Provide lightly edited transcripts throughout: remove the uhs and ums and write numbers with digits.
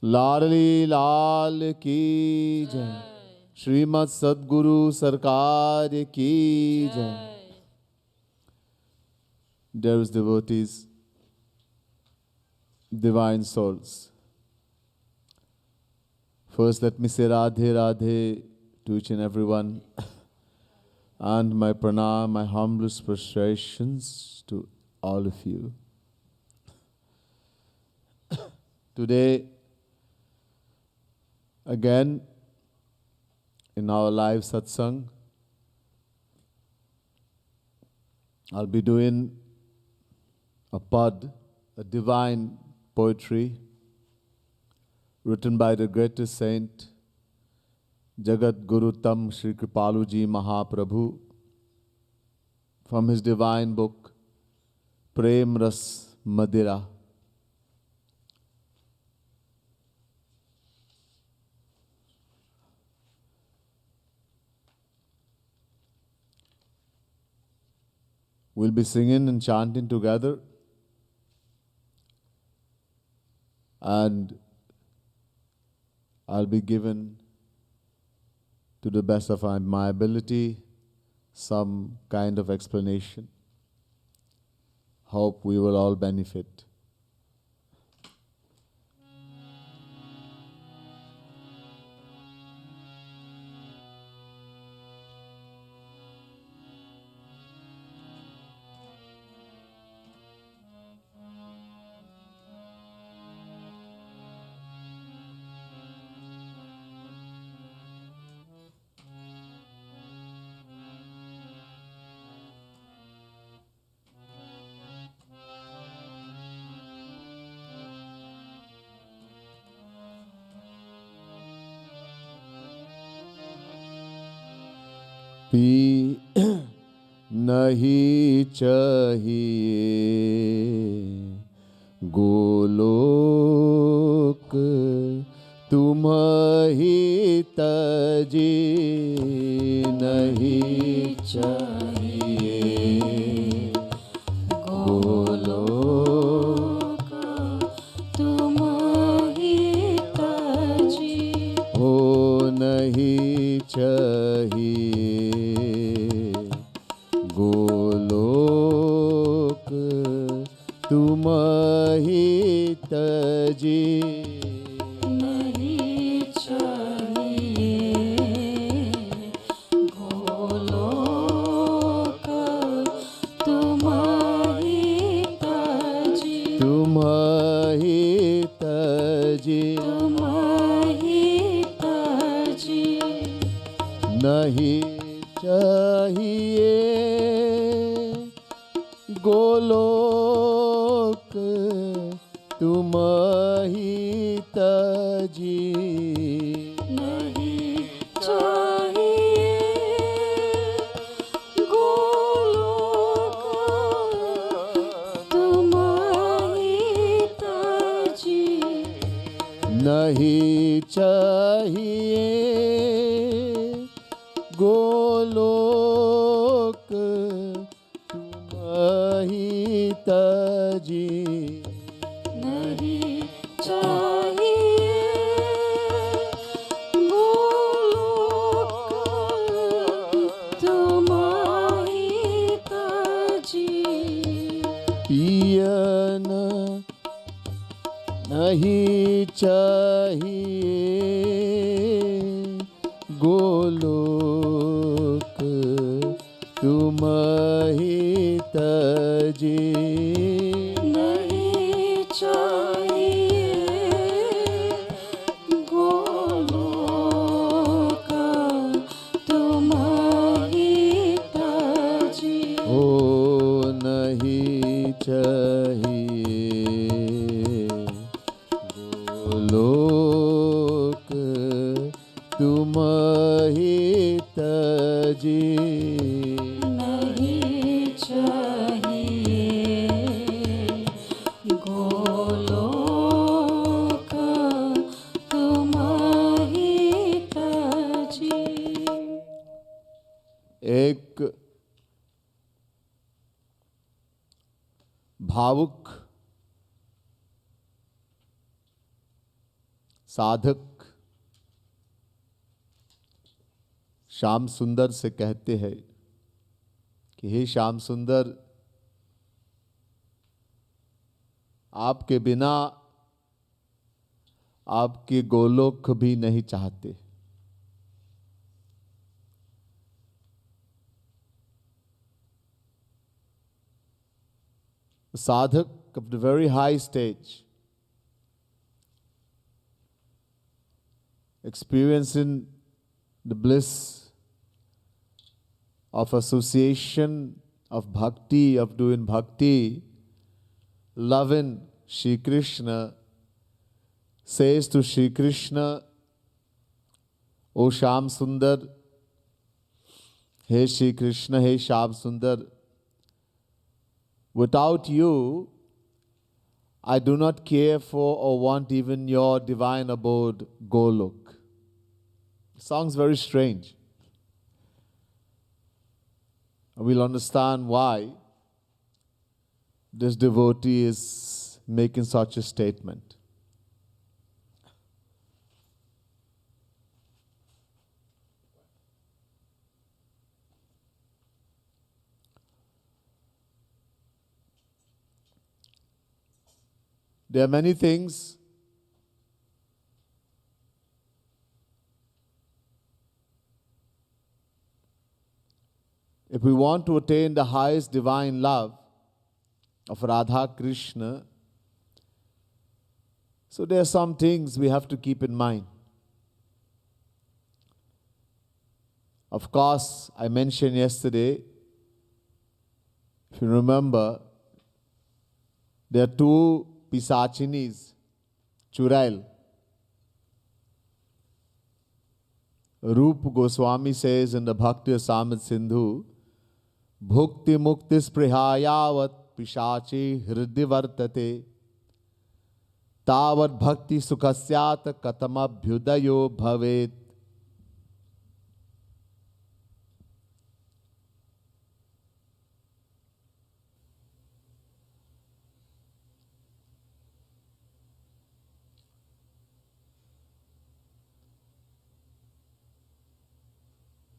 लाडली लाल की जय। श्रीमद् सद्गुरु सरकार की जय। Dearest devotees, divine souls, first let me say Radhe Radhe to each and everyone, and my pranam, my humblest prostrations to all of you. Today, again, in our live satsang, I'll be doing a pad, a divine poetry written by the greatest saint, Jagat Guru Tam Shri Kripaluji Mahaprabhu, from his divine book, Prem Ras Madira. We'll be singing and chanting together. And I'll be given, to the best of my ability, some kind of explanation. Hope we will all benefit. P नहीं चाहिए गोलोक तुम ही तजी नहीं चाहिए गोलोक तुम ही तजी हो नहीं चाहिए गोलोक तुम ही तजी नहीं चाहिए गोलोक तुम ही तजी तुम ही तजी तुम ही तजी नहीं चाहिए गोलोक तुम ही तजी नहीं चाहिए गोलोक तुम ही तजी नहीं चाहिए गोलोक तुम ही तजी नहीं चाहिए गोलोक तुम ही तजी पियन नहीं चाहिए गोलोक तुम ही तजी नहीं चाहिए गोलोक तुम ही तजी ओ नहीं चाहिए गोलोक तुम ही तजी नहीं चाहिए गोलोक तुम ही तजी एक भावुक साधक श्याम सुंदर से कहते हैं कि हे श्याम सुंदर, आपके बिना आपके गोलोक भी नहीं चाहते। Sadhak of the very high stage, experiencing the bliss of association, of bhakti, of doing bhakti, loving Shri Krishna, says to Shri Krishna, O Shyam Sundar, Hey Shri Krishna, Hey Shyam Sundar, without you, I do not care for or want even your divine abode, Golok. Sounds very strange. We'll understand why this devotee is making such a statement. There are many things if we want to attain the highest divine love of Radha Krishna, so there are some things we have to keep in mind. Of course, I mentioned yesterday, if you remember, there are two Pisachinis, Churail. Rup Goswami says in the Bhakti Rasamrita Sindhu, Bhukti Mukti Sprihayavat Pisachi Hriddi Vartate Tavat Bhakti Sukhasyat Katamabhyudayo Bhavet.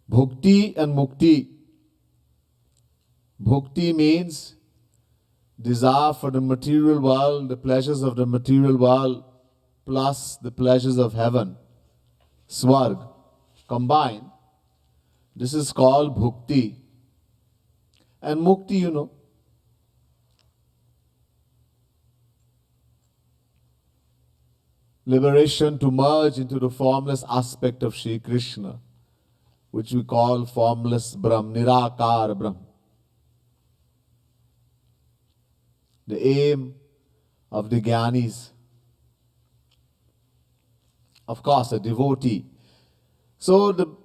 Bhukti and Mukti. Bhukti means desire for the material world, the pleasures of the material world, plus the pleasures of heaven, Swarg, combined. This is called Bhukti. And Mukti, you know, liberation to merge into the formless aspect of Shri Krishna, which we call formless Brahm, Nirakar Brahm. The aim of the Gyanis, of course, a devotee. So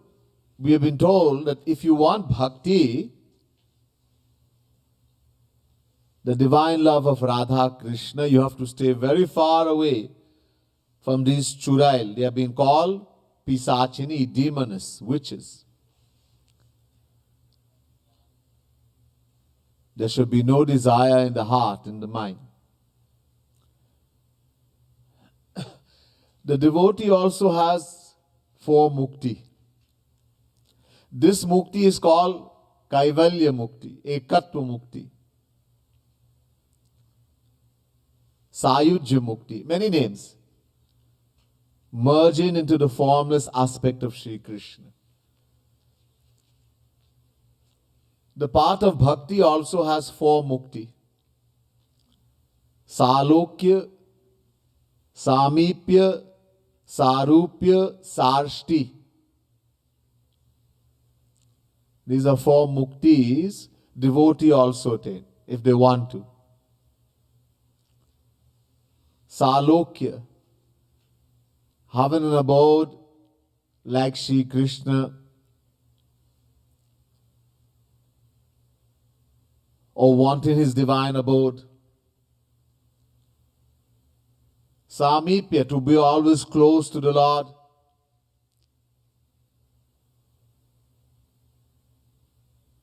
we have been told that if you want bhakti, the divine love of Radha Krishna, you have to stay very far away from these churail. They have been called Pisachini, demons, witches. There should be no desire in the heart, in the mind. The devotee also has 4 mukti. This mukti is called Kaivalya mukti, Ekatva mukti, Sayujya mukti, many names. Merging into the formless aspect of Shri Krishna. The path of bhakti also has 4 mukti. Salokya, Samipya, Sarupya, Sarshti. These are 4 muktis devotee also attain, if they want to. Salokya, having an abode like Shri Krishna, or wanting his divine abode. Samipya, to be always close to the Lord.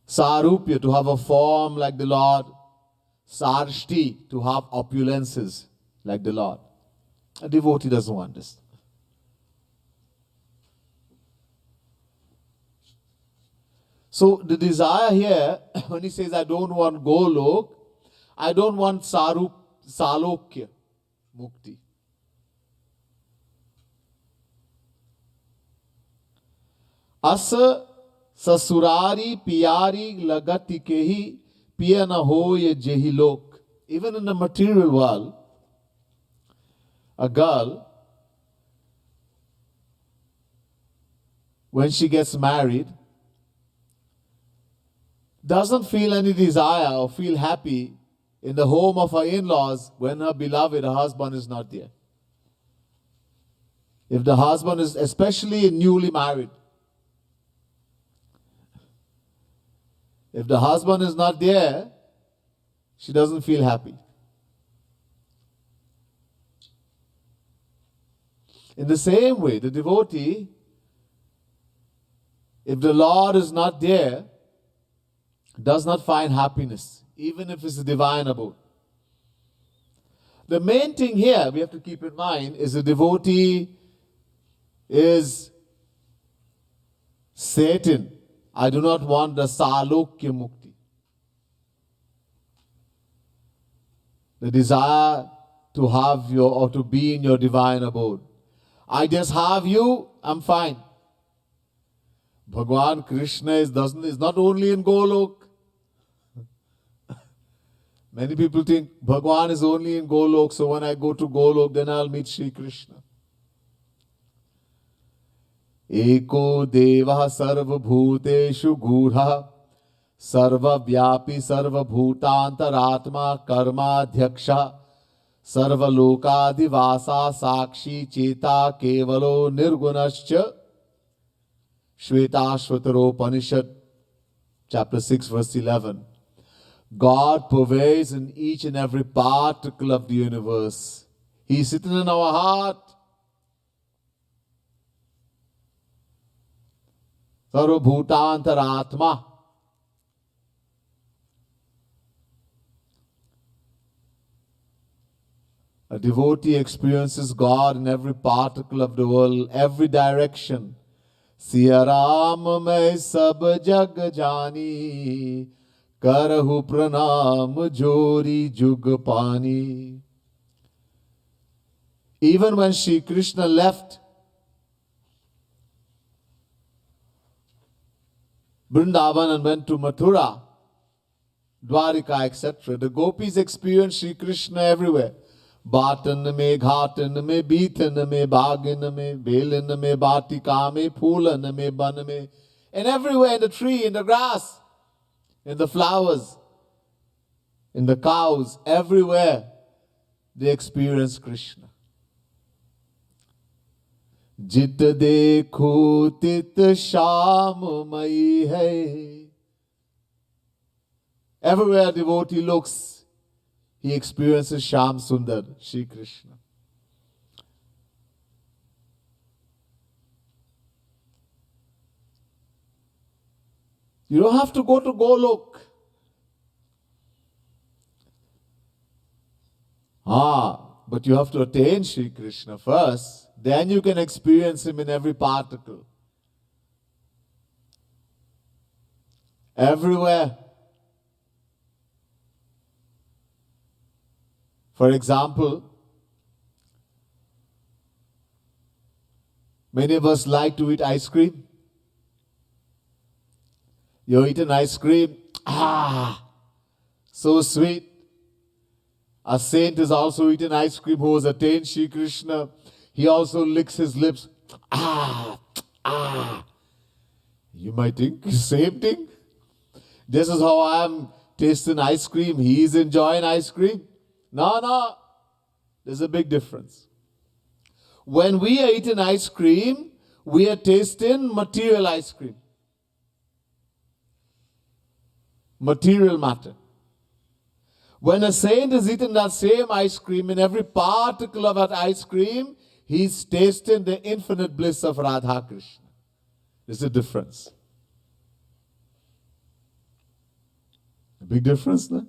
Sarupya, to have a form like the Lord. sarshti, to have opulences like the Lord. A devotee doesn't want this. So the desire here, when he says, I don't want Golok, I don't want Salokya, Mukti. Asa sasurari piyari lagati kehi piya na hoye jehi lok. Even in the material world, a girl, when she gets married, doesn't feel any desire or feel happy in the home of her in-laws when her beloved, her husband, is not there. If the husband is especially newly married, if the husband is not there, she doesn't feel happy. In the same way, the devotee, if the Lord is not there, does not find happiness, even if it's a divine abode. The main thing here we have to keep in mind is the devotee is Satan. I do not want the Salokya Mukti. The desire to have your or to be in your divine abode. I just have you, I'm fine. Bhagwan Krishna is not only in Golok. Many people think Bhagwan is only in Golok, so when I go to Golok, then I'll meet Sri Krishna. Eko deva sarva bhuteshu gudha sarva vyapi sarva bhutantaratma karma dhyaksha sarva lokadivasa sakshi cheta kevalo nirgunascha. Shvetashvataro Upanishad, chapter 6, verse 11. God pervades in each and every particle of the universe. He is sitting in our heart. Sarvabhutantaratma. A devotee experiences God in every particle of the world, every direction. Siya Ram mai sab jag jani, Karahu pranam jori jug pani. Even when Shri Krishna left Vrindavan and went to Mathura, Dwarika, etc., the gopis experienced Shri Krishna everywhere. Batan mein, ghatan mein, beetan mein, bagin mein, belan mein, batika mein, poolan mein, ban mein, and everywhere, in the tree, in the grass, in the flowers, in the cows, everywhere they experience Krishna. Jit dekho tit sham mai hai. Everywhere a devotee looks, he experiences Sham Sundar, Shri Krishna. You don't have to go to Golok. But you have to attain Shri Krishna first. Then you can experience Him in every particle. Everywhere. For example, many of us like to eat ice cream. You eat an ice cream, so sweet. A saint is also eating ice cream who has attained Shri Krishna. He also licks his lips. You might think, same thing. This is how I am tasting ice cream. He is enjoying ice cream. No. There's a big difference. When we are eating ice cream, we are tasting material ice cream. Material matter. When a saint is eating that same ice cream, in every particle of that ice cream, he's tasting the infinite bliss of Radha Krishna. There's a difference. A big difference, no?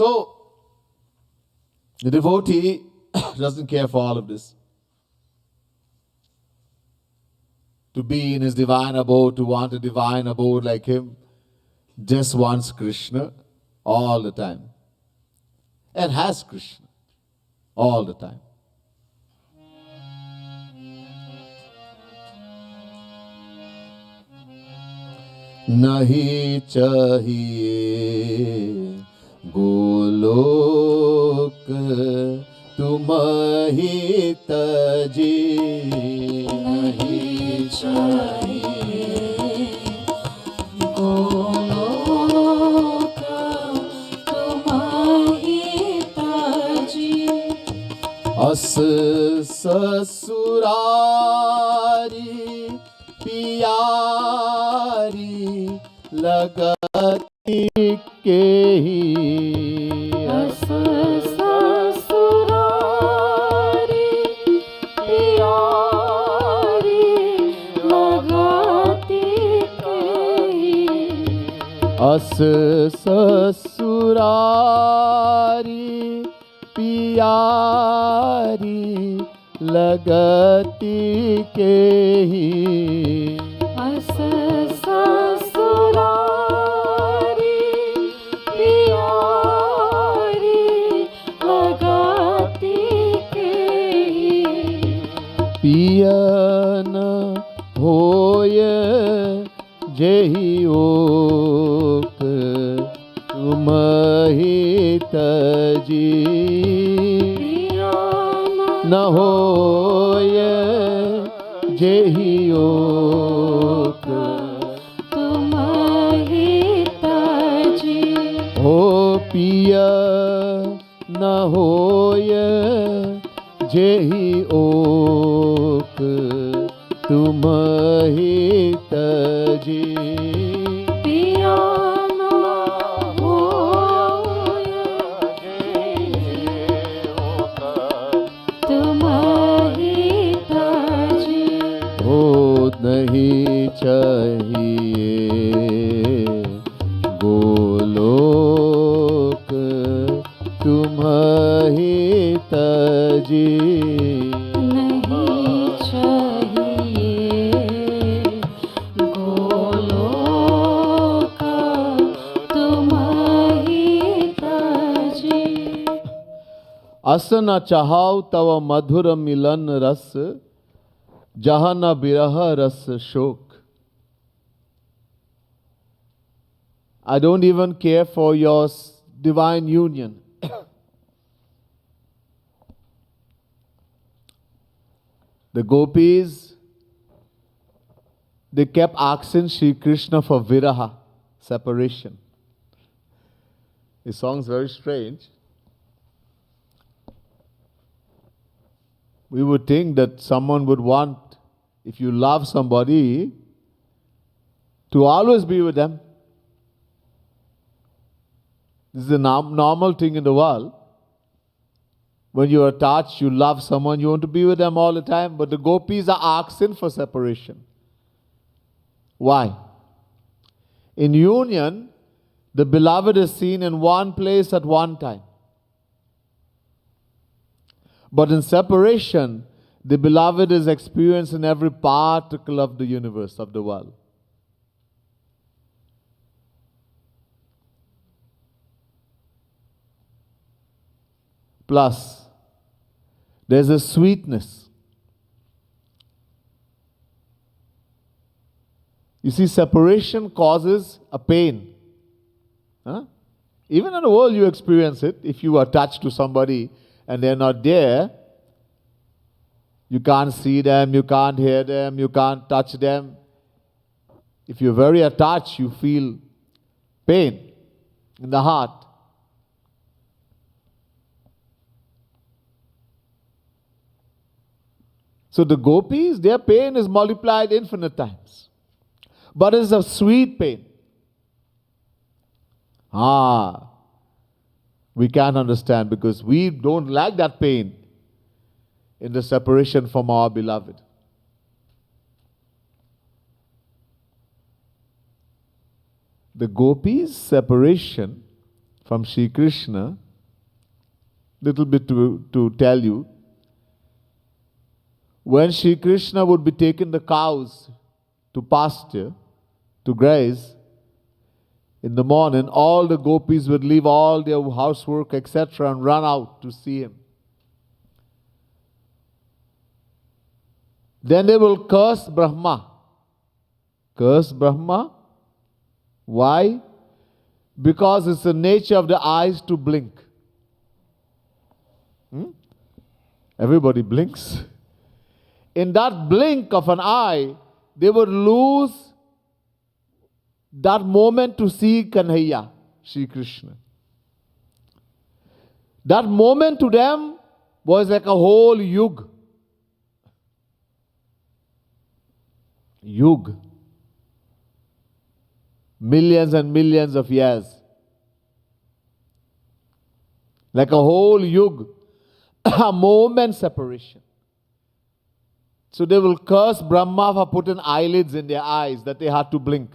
So, the devotee doesn't care for all of this. To be in his divine abode, to want a divine abode like him, just wants Krishna all the time. And has Krishna all the time. Nahi chahiye golok tumhi taji. नहीं चाहिए गोलोक तुम्हारी ताजी अस ससुरारी पियारी लगती के ही अस ससुरारी प्यारी लगाती कही अस ससुरारी पियारी लगती के ही अस ससुरारी प्यारी लगाती कही पियन होय जेहि ओक तुमहि तजी न होय जेहि ओक तुम्हारी ताजी हो पिय न होय जेहि ओक तुमहि तजी पिया न होय तुम्हारी ताजी हो नहीं चाहिए गोलोक तुम्हि तजी नहीं चाहिए गोलोक तुम्हारी ताजी अस न चाहौ तव मधुर मिलन रस जहाँ न बिरह रस शोक. I don't even care for your divine union. The gopis, they kept asking Sri Krishna for viraha, separation. This song's very strange. We would think that someone would want, if you love somebody, to always be with them. This is a normal thing in the world. When you are attached, you love someone, you want to be with them all the time. But the gopis are asking for separation. Why? In union, the beloved is seen in one place at one time. But in separation, the beloved is experienced in every particle of the universe, of the world. Plus, there's a sweetness. You see, separation causes a pain. Huh? Even in the world, you experience it. If you are attached to somebody and they're not there, you can't see them, you can't hear them, you can't touch them. If you're very attached, you feel pain in the heart. So the gopis, their pain is multiplied infinite times. But it's a sweet pain. We can't understand because we don't like that pain in the separation from our beloved. The gopis' separation from Sri Krishna, little bit to tell you. When Sri Krishna would be taking the cows to pasture, to graze, in the morning, all the gopis would leave all their housework, etc., and run out to see him. Then they will curse Brahma. Curse Brahma. Why? Because it's the nature of the eyes to blink. Everybody blinks. In that blink of an eye, they would lose that moment to see Kanhaiya, Sri Krishna. That moment to them was like a whole yug. Yug. Millions and millions of years. Like a whole yug. A moment separation. So they will curse Brahma for putting eyelids in their eyes that they had to blink.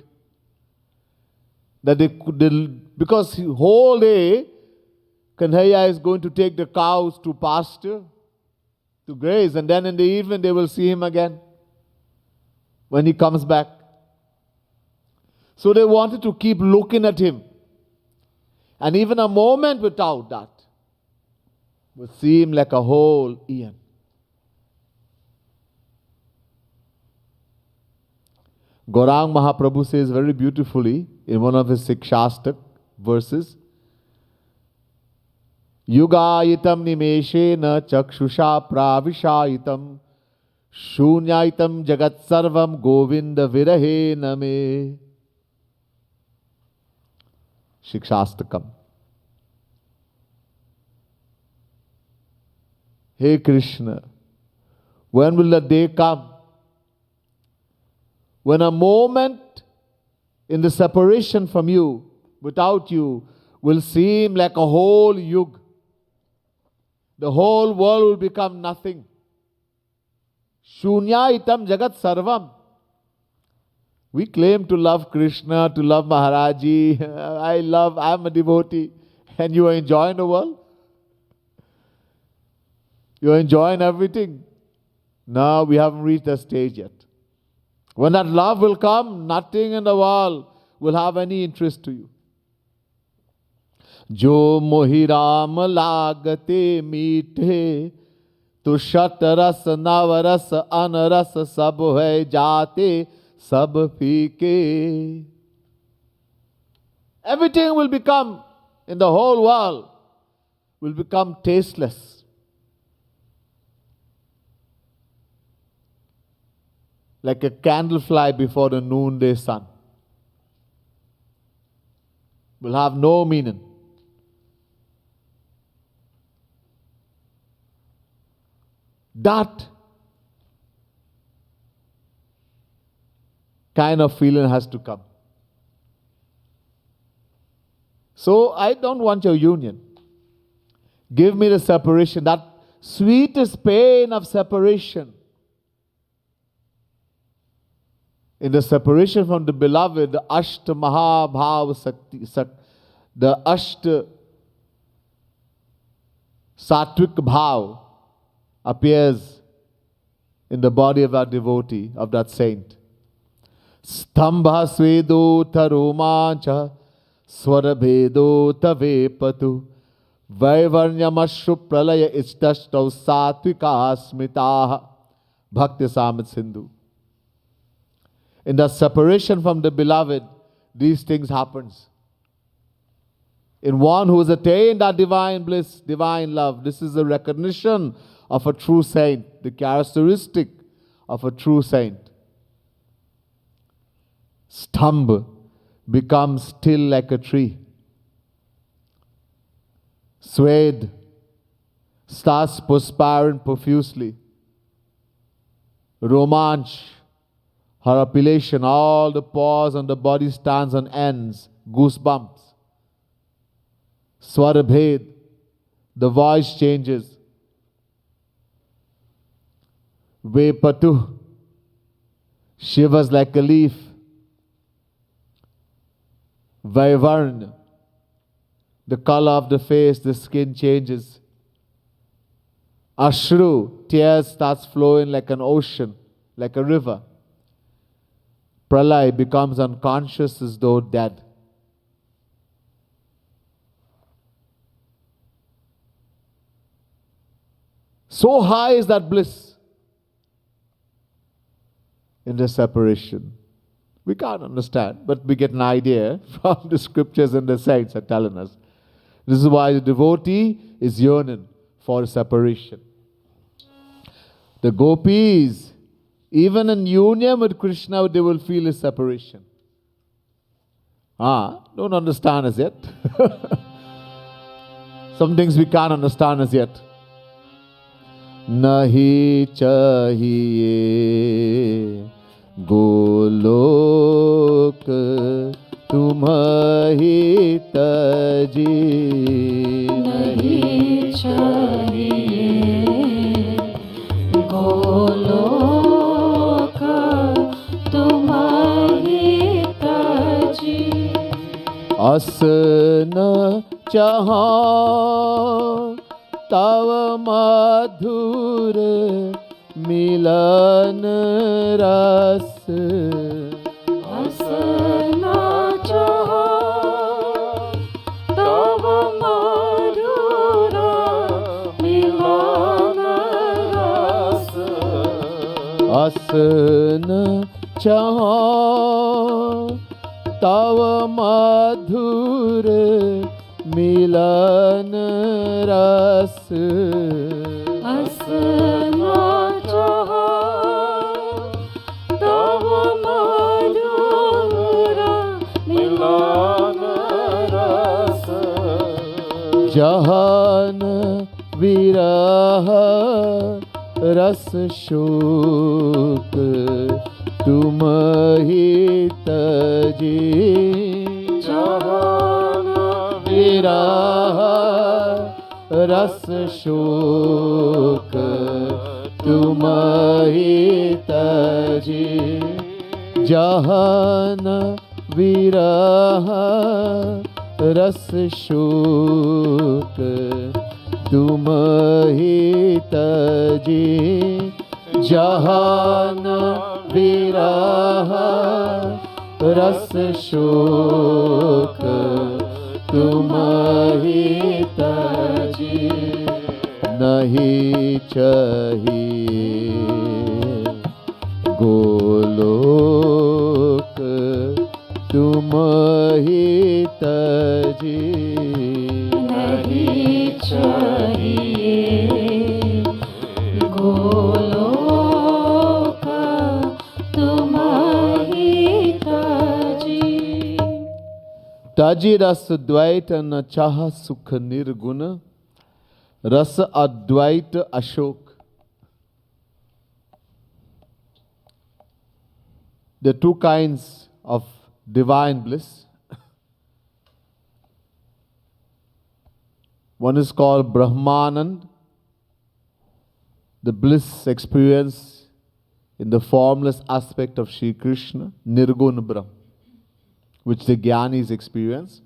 That because whole day Kanhaiya is going to take the cows to pasture, to graze, and then in the evening they will see him again when he comes back. So they wanted to keep looking at him. And even a moment without that would seem like a whole eon. Gaurang Mahaprabhu says very beautifully in one of his Sikshastak verses, Yugayitam nimeshena chakshusha pravishayitam shunyaitam jagat sarvam govinda virahe name. Sikshastakam. Hey Krishna, when will the day come when a moment in the separation from you, without you, will seem like a whole yug? The whole world will become nothing. Shunyaitam jagat sarvam. We claim to love Krishna, to love Maharaji. I'm a devotee. And you are enjoying the world? You are enjoying everything. No, we haven't reached that stage yet. When that love will come, nothing in the world will have any interest to you. Jo mohi ram lagate meethe, tu shat ras navaras anaras sab hai jate sab phike. Everything will become, in the whole world, will become tasteless. Like a candle fly before the noonday sun. Will have no meaning. That kind of feeling has to come. So I don't want your union. Give me the separation, that sweetest pain of separation. In the separation from the beloved, the Ashta Mahabhav Sakti, the Ashta Sattvic Bhav appears in the body of that devotee, of that saint. Stambha svedo taromancha swarabhedo tavepatu vaivarnyamashru pralaya istashtav satvika smitaha bhakti samit sindhu. In the separation from the beloved, these things happens. In one who has attained that divine bliss, divine love, this is the recognition of a true saint, the characteristic of a true saint. Stambha becomes still like a tree. Swayed starts perspiring profusely. Romanch, her appellation, all the pores on the body stands on ends, goosebumps. Swarabhed, the voice changes. Vepatu, shivers like a leaf. Vaivarn, The color of the face, the skin changes. Ashru, tears starts flowing like an ocean, like a river. Pralay becomes unconscious as though dead. So high is that bliss in the separation. We can't understand, but we get an idea from the scriptures and the saints are telling us. This is why the devotee is yearning for separation. The gopis, even in union with Krishna, they will feel his separation. Don't understand as yet. Some things we can't understand as yet. Nahi chahiye golok tumhi taji. नहीं चाहिए गोलोक तुम्हारी ताजी। असन चाहा तव मधुर मिलन रस। हसना चाहा तव मधुर मिलन रस। असन चाहा तव मधुर मिलन रस। हसना चाहा तव मधुर मिलन रस। जहन विरह रस शोक तुम ही तजी। जहन विरह रस शोक तुम ही तजी। जहन विरह रस शोक तुम ही तजी। जहन विरह रस शोक तुम ही तजी। नहीं चाहिए गोलोक तुम ही तजी। नहीं चाहिए गोलोक तुम्हारी ताजी। ताजी रस द्वैत न चाह सुख निर्गुण रस अद्वैत Ashok. There are two kinds of divine bliss. One is called Brahmanand, the bliss experience in the formless aspect of Sri Krishna, Nirgun Brahm, which the Gyanis experience.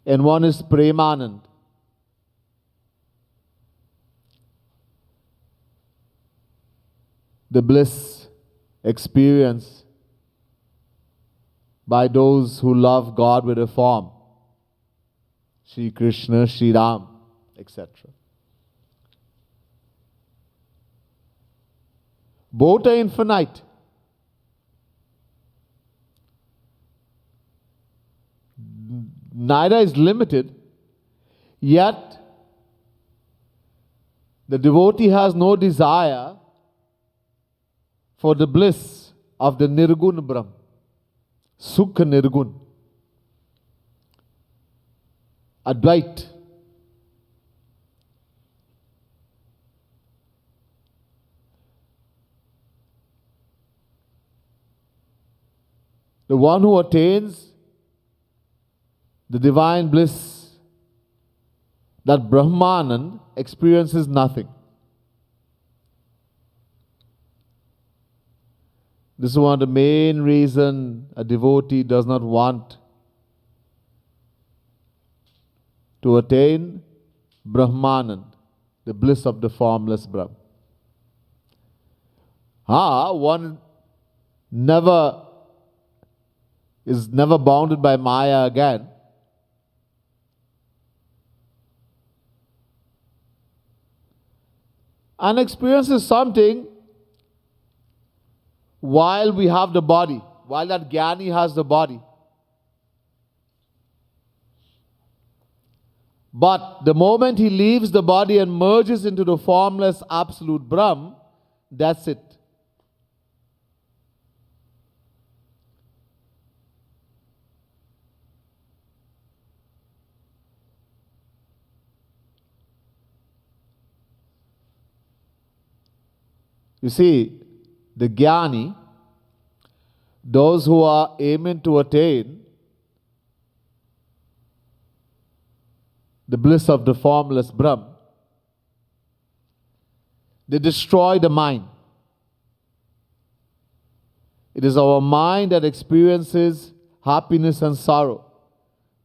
And one is Premanand, the bliss experience by those who love God with a form, Sri Krishna, Sri Ram, etc. Both are infinite. Neither is limited, yet the devotee has no desire for the bliss of the Nirgun Brahm, Sukha Nirgun, Advait. The one who attains the divine bliss, that Brahmanand, experiences nothing. This is one of the main reasons a devotee does not want to attain Brahmanand, the bliss of the formless Brahm. One is never bounded by Maya again. And experiences something while we have the body, while that Jnani has the body. But the moment he leaves the body and merges into the formless absolute Brahm, that's it. You see, the Jnani, those who are aiming to attain the bliss of the formless Brahm, they destroy the mind. It is our mind that experiences happiness and sorrow.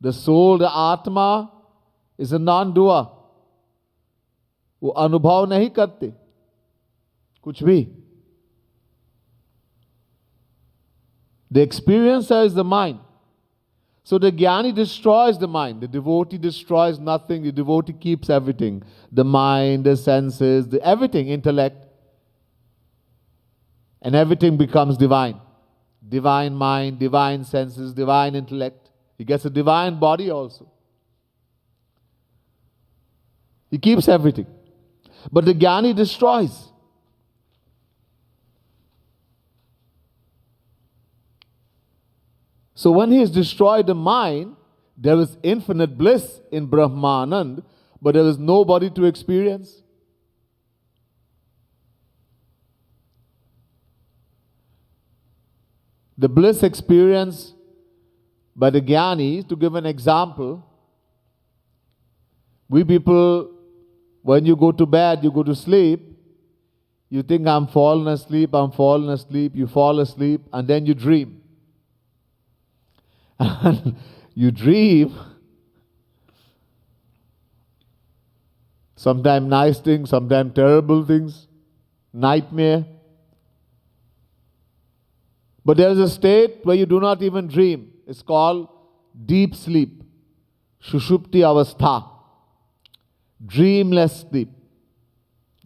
The soul, the Atma, is a non-doer. वो अनुभव नहीं करते कुछ भी. The experiencer is the mind. So the Jnani destroys the mind. The devotee destroys nothing. The devotee keeps everything. The mind, the senses, everything, intellect. And everything becomes divine. Divine mind, divine senses, divine intellect. He gets a divine body also. He keeps everything. But the Jnani destroys. So when he has destroyed the mind, there is infinite bliss in Brahmanand, but there is nobody to experience. The bliss experienced by the Jnani, to give an example, we people, when you go to bed, you go to sleep, you think I'm falling asleep, you fall asleep, and then you dream. And you dream, sometimes nice things, sometimes terrible things, nightmare. But there is a state where you do not even dream. It's called deep sleep, Shushupti Avastha, dreamless sleep,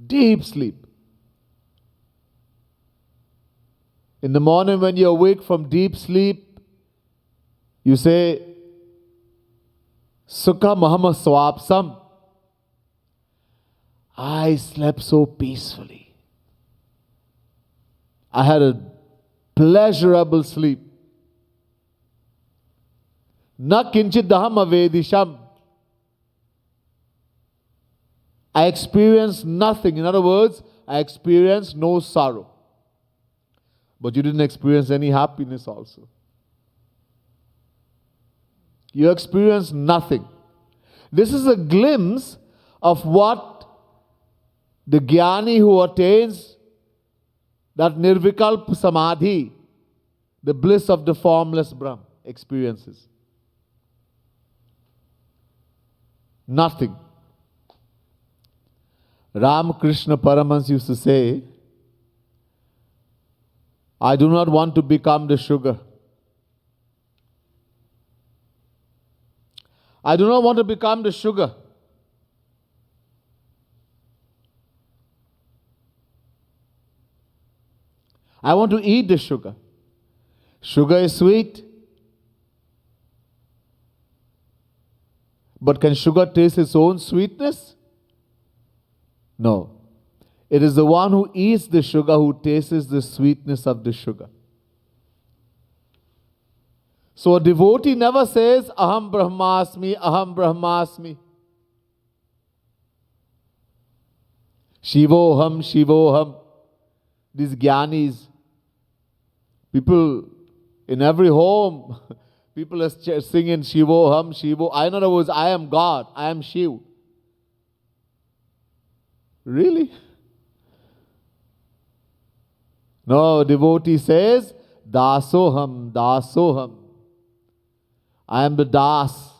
deep sleep. In the morning when you awake from deep sleep, you say, Sukha Mahama Swapsam. I slept so peacefully. I had a pleasurable sleep. Na kinchidaham avedisham. I experienced nothing. In other words, I experienced no sorrow. But you didn't experience any happiness also. You experience nothing. This is a glimpse of what the Jnani who attains that Nirvikalpa Samadhi, the bliss of the formless Brahm, experiences. Nothing. Ramakrishna Paramahansa used to say, I do not want to become the sugar. I do not want to become the sugar. I want to eat the sugar. Sugar is sweet. But can sugar taste its own sweetness? No. It is the one who eats the sugar who tastes the sweetness of the sugar. So a devotee never says, Aham Brahmasmi, Aham Brahmasmi. Shivoham, Shivoham. These Jnanis, people in every home, people are singing Shivoham, Shivo. In other words, I am God, I am Shiv. Really? No, devotee says, Dasoham, Dasoham. I am the Das.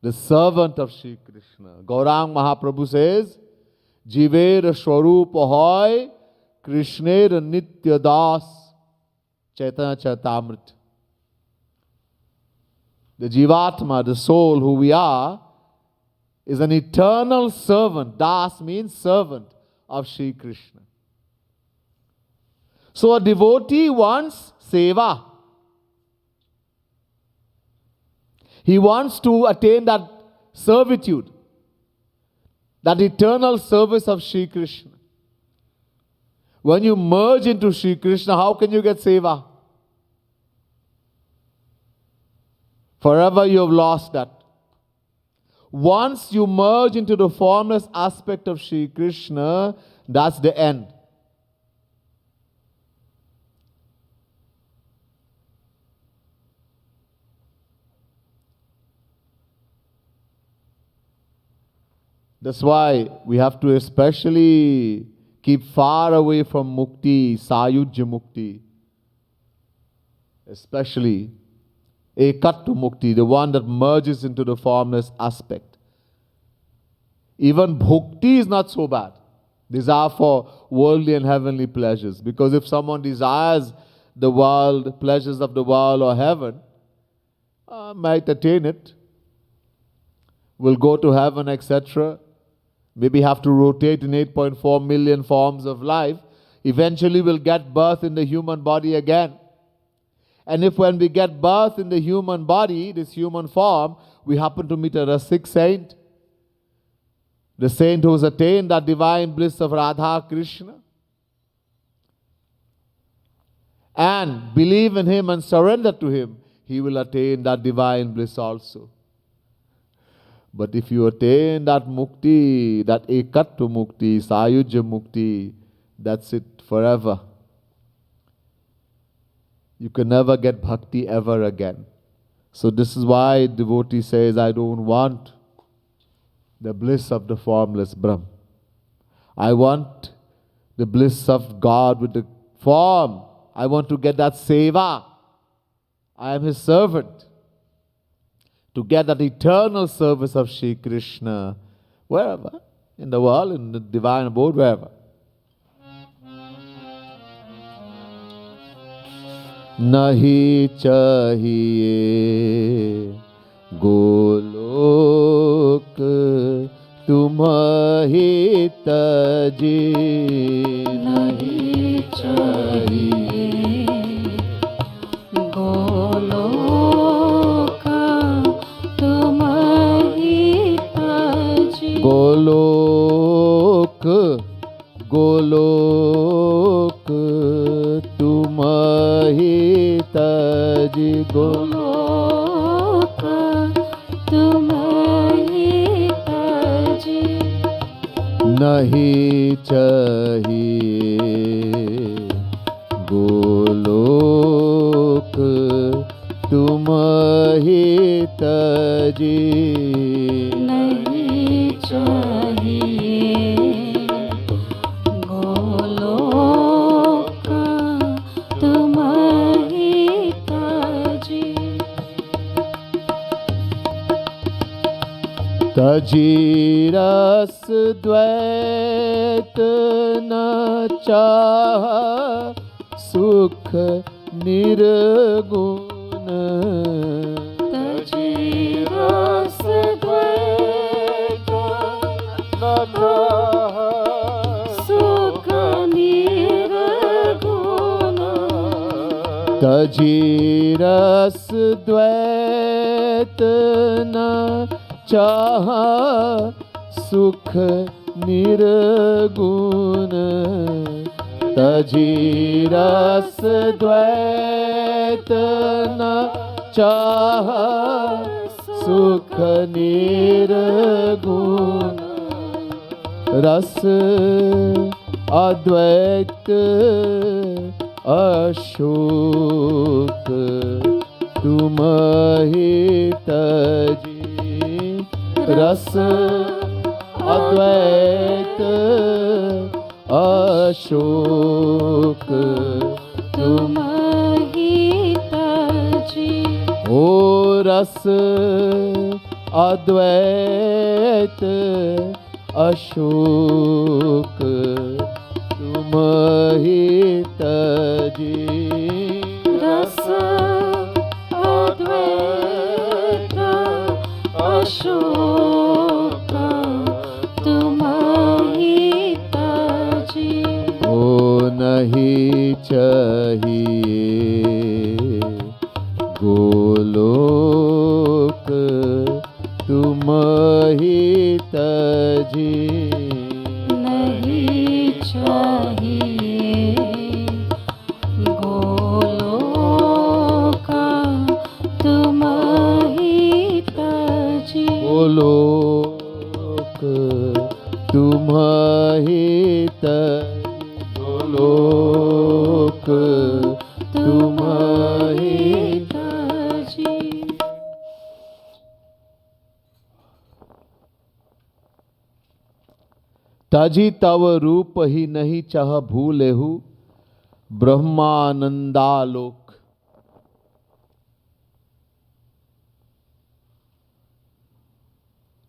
the servant of Shri Krishna. Gaurang Mahaprabhu says, Jiver Swarup hoy Krishner Nitya Das Chaitanya Charitamrita. The Jivatma, the soul who we are, is an eternal servant. Das means servant of Shri Krishna. So a devotee wants seva. He wants to attain that servitude, that eternal service of Shri Krishna. When you merge into Shri Krishna, how can you get seva? Forever you have lost that. Once you merge into the formless aspect of Shri Krishna, that's the end. That's why we have to especially keep far away from mukti, sayujya mukti. Especially ekattu mukti, the one that merges into the formless aspect. Even bhukti is not so bad. These are for worldly and heavenly pleasures. Because if someone desires the world, pleasures of the world or heaven, might attain it, will go to heaven, etc. Maybe have to rotate in 8.4 million forms of life. Eventually will get birth in the human body again. And if when we get birth in the human body, this human form, we happen to meet a Rasik saint, the saint who has attained that divine bliss of Radha Krishna, and believe in him and surrender to him, he will attain that divine bliss also. But if you attain that mukti, that ekattu mukti, sayujya mukti, that's it forever. You can never get bhakti ever again. So this is why devotee says, I don't want the bliss of the formless Brahm. I want the bliss of God with the form. I want to get that seva. I am his servant. To get that eternal service of Shri Krishna, wherever, in the world, in the divine abode, wherever. Nahi chahiye golok tumhi taji. Nahi chahiye golok tumhi taji. Golok, golok tumhi taji. Golok tumhi taji. Nahi chahiye golok tumhi taji. Nahi chahiye golok tumhi taji. Taji ras dvait na chaha sukh nirgun. Taji ras dvait na chaha sukh nirgun. Taji ras dvait na chaha sukh nirgun. Taji ras dvait na chaha sukh nirgun. Ras advait ashok tumhi taji. Ras advait ashok tumhi taji. O ras अद्वैत अशोक तुम ही तजी। रस अद्वैत अशोक तुम ही तजी। ओ नहीं चाहिए गोलोक तुम ही तजी। नहीं चाहिए गोलोक तुम ही तजी। गोलोक तुम ही तजी। गोलोक तुम ही तजी। तजी तव रूप ही नहीं चह भूलेहु ब्रह्मानंदालोक।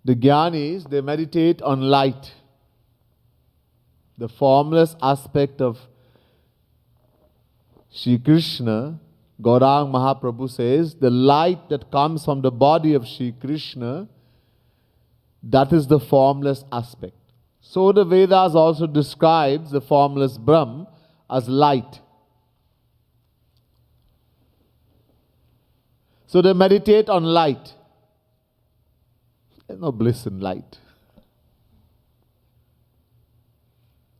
The Gyanis, they meditate on light, the formless aspect of Shri Krishna. Gaurang Mahaprabhu says, the light that comes from the body of Shri Krishna, that is the formless aspect. So the Vedas also describes the formless Brahm as light. So they meditate on light. There's no bliss in light.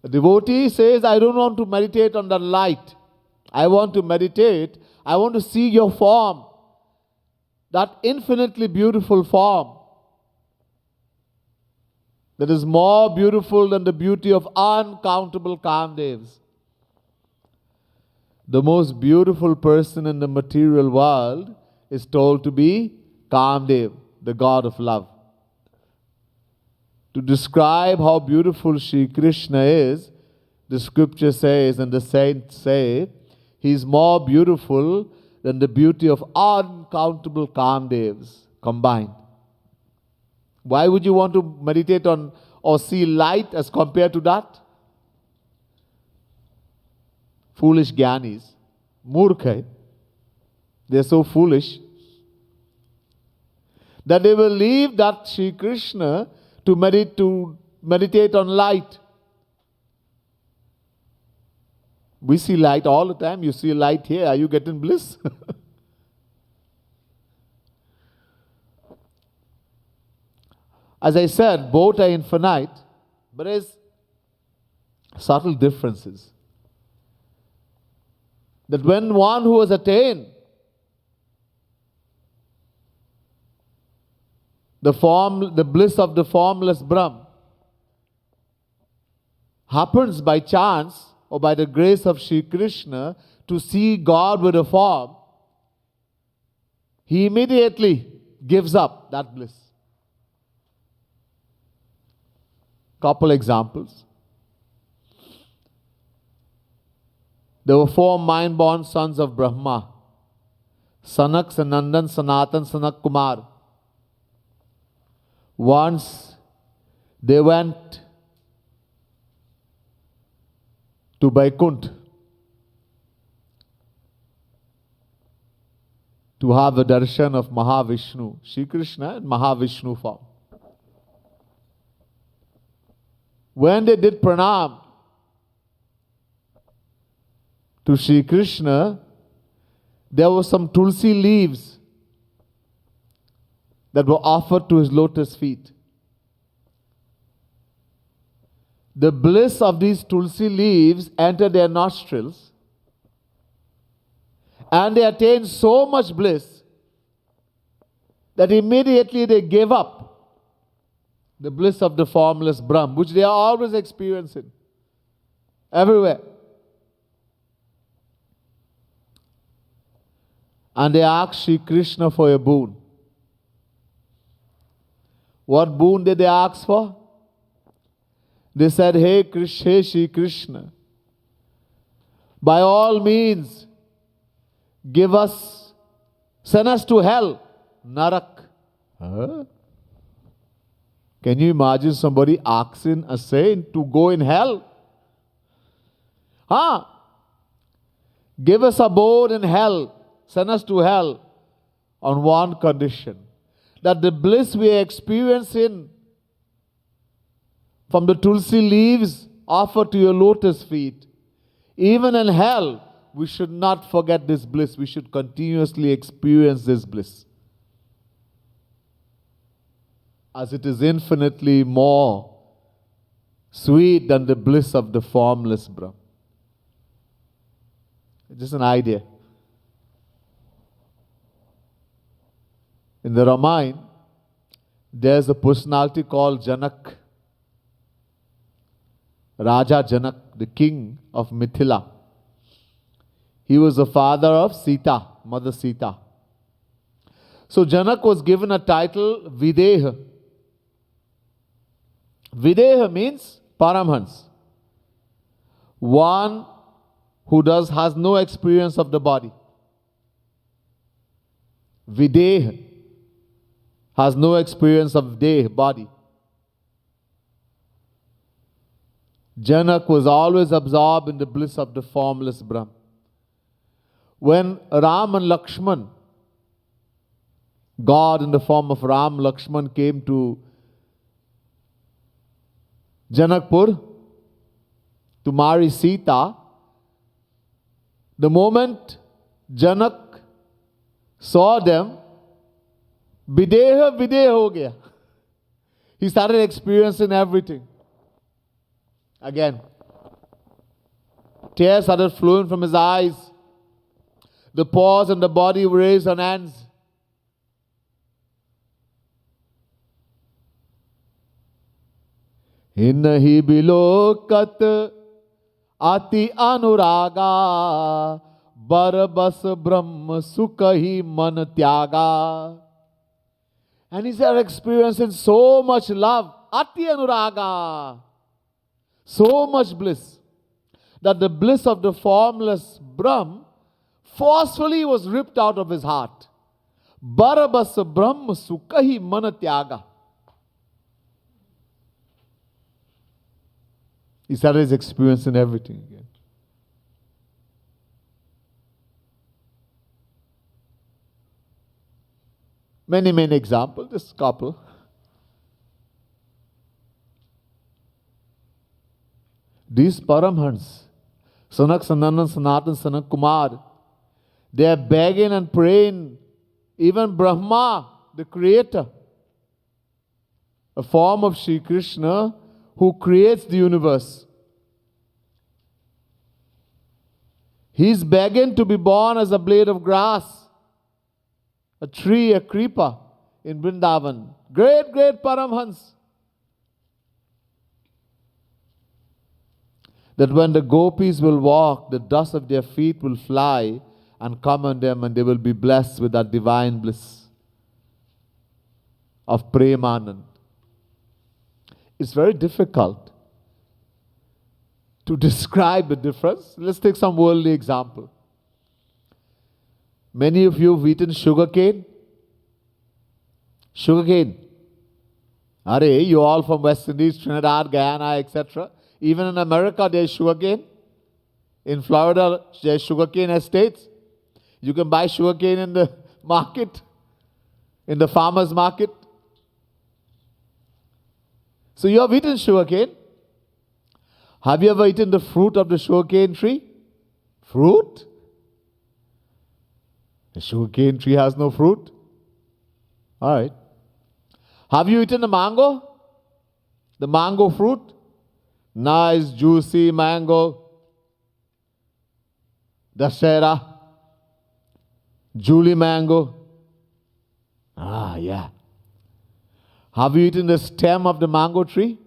The devotee says, I don't want to meditate on the light. I want to meditate, I want to see your form, that infinitely beautiful form that is more beautiful than the beauty of uncountable Kamdevs. The most beautiful person in the material world is told to be Kamdev, the god of love. To describe how beautiful Shri Krishna is, the scripture says and the saints say, he is more beautiful than the beauty of uncountable Kamdevs combined. Why would you want to meditate on or see light as compared to that? Foolish Gyanis, Murkha, they are so foolish that they will leave that Shri Krishna to meditate on light. We see light all the time. You see light here. Are you getting bliss? As I said, both are infinite, but there's subtle differences. That when one who has attained the bliss of the formless Brahm happens by chance or by the grace of Shri Krishna to see God with a form, he immediately gives up that bliss. Couple examples. There were 4 mind-born sons of Brahma: Sanak, Sanandan, Sanatan, Sanak Kumar. Once they went to Vaikuntha to have the darshan of Mahavishnu, Shri Krishna in Mahavishnu form. When they did pranam to Shri Krishna, there were some tulsi leaves that were offered to his lotus feet. The bliss of these tulsi leaves entered their nostrils, and they attained so much bliss that immediately they gave up the bliss of the formless Brahm, which they are always experiencing, everywhere. And they asked Shri Krishna for a boon. What boon did they ask for? They said, Hey Shri Krishna, by all means, send us to hell, Narak. Huh? Can you imagine somebody asking a saint to go in hell? Give us abode in hell. Send us to hell on one condition. That the bliss we are experiencing from the tulsi leaves offered to your lotus feet, even in hell, we should not forget this bliss. We should continuously experience this bliss, as it is infinitely more sweet than the bliss of the formless Brahm. Just an idea. In the Ramayana, there's a personality called Janak. Raja Janak, the king of Mithila. He was the father of Sita, Mother Sita. So Janak was given a title Videha. Videha means Paramhans. One who has no experience of the body. Videha has no experience of body. Janak was always absorbed in the bliss of the formless Brahm. When Ram and Lakshman, God in the form of Ram, Lakshman came to Janakpur to marry Sita, the moment Janak saw them, Videha ho gaya. He started experiencing everything. Again, tears started flowing from his eyes. The paws and the body were raised on hands. Hinnahi bilokat ati anuraga barabas brahma sukhahi man tyaga. And he started experiencing so much love, ati anuraga, so much bliss, that the bliss of the formless Brahm forcefully was ripped out of his heart. Barabas Brahma Sukhahi Mana Tyaga. He started experiencing everything again. Many, many examples, just a couple. These Paramhans, Sanak Sanandan Sanatan Sanak Kumar, they are begging and praying, even Brahma, the creator, a form of Sri Krishna who creates the universe. He's begging to be born as a blade of grass, a tree, a creeper in Vrindavan. Great, great Paramhans. That when the gopis will walk, the dust of their feet will fly and come on them, and they will be blessed with that divine bliss of Premanand. It's very difficult to describe the difference. Let's take some worldly example. Many of you have eaten sugarcane. Sugarcane. Are you all from West Indies, Trinidad, Guyana, etc.? Even in America, there's sugarcane. In Florida, there's sugarcane estates. You can buy sugarcane in the market, in the farmer's market. So you have eaten sugarcane. Have you ever eaten the fruit of the sugarcane tree? Fruit? The sugarcane tree has no fruit. All right. Have you eaten the mango? The mango fruit? Nice, juicy mango. Dashera. Julie mango. Ah, yeah. Have you eaten the stem of the mango tree?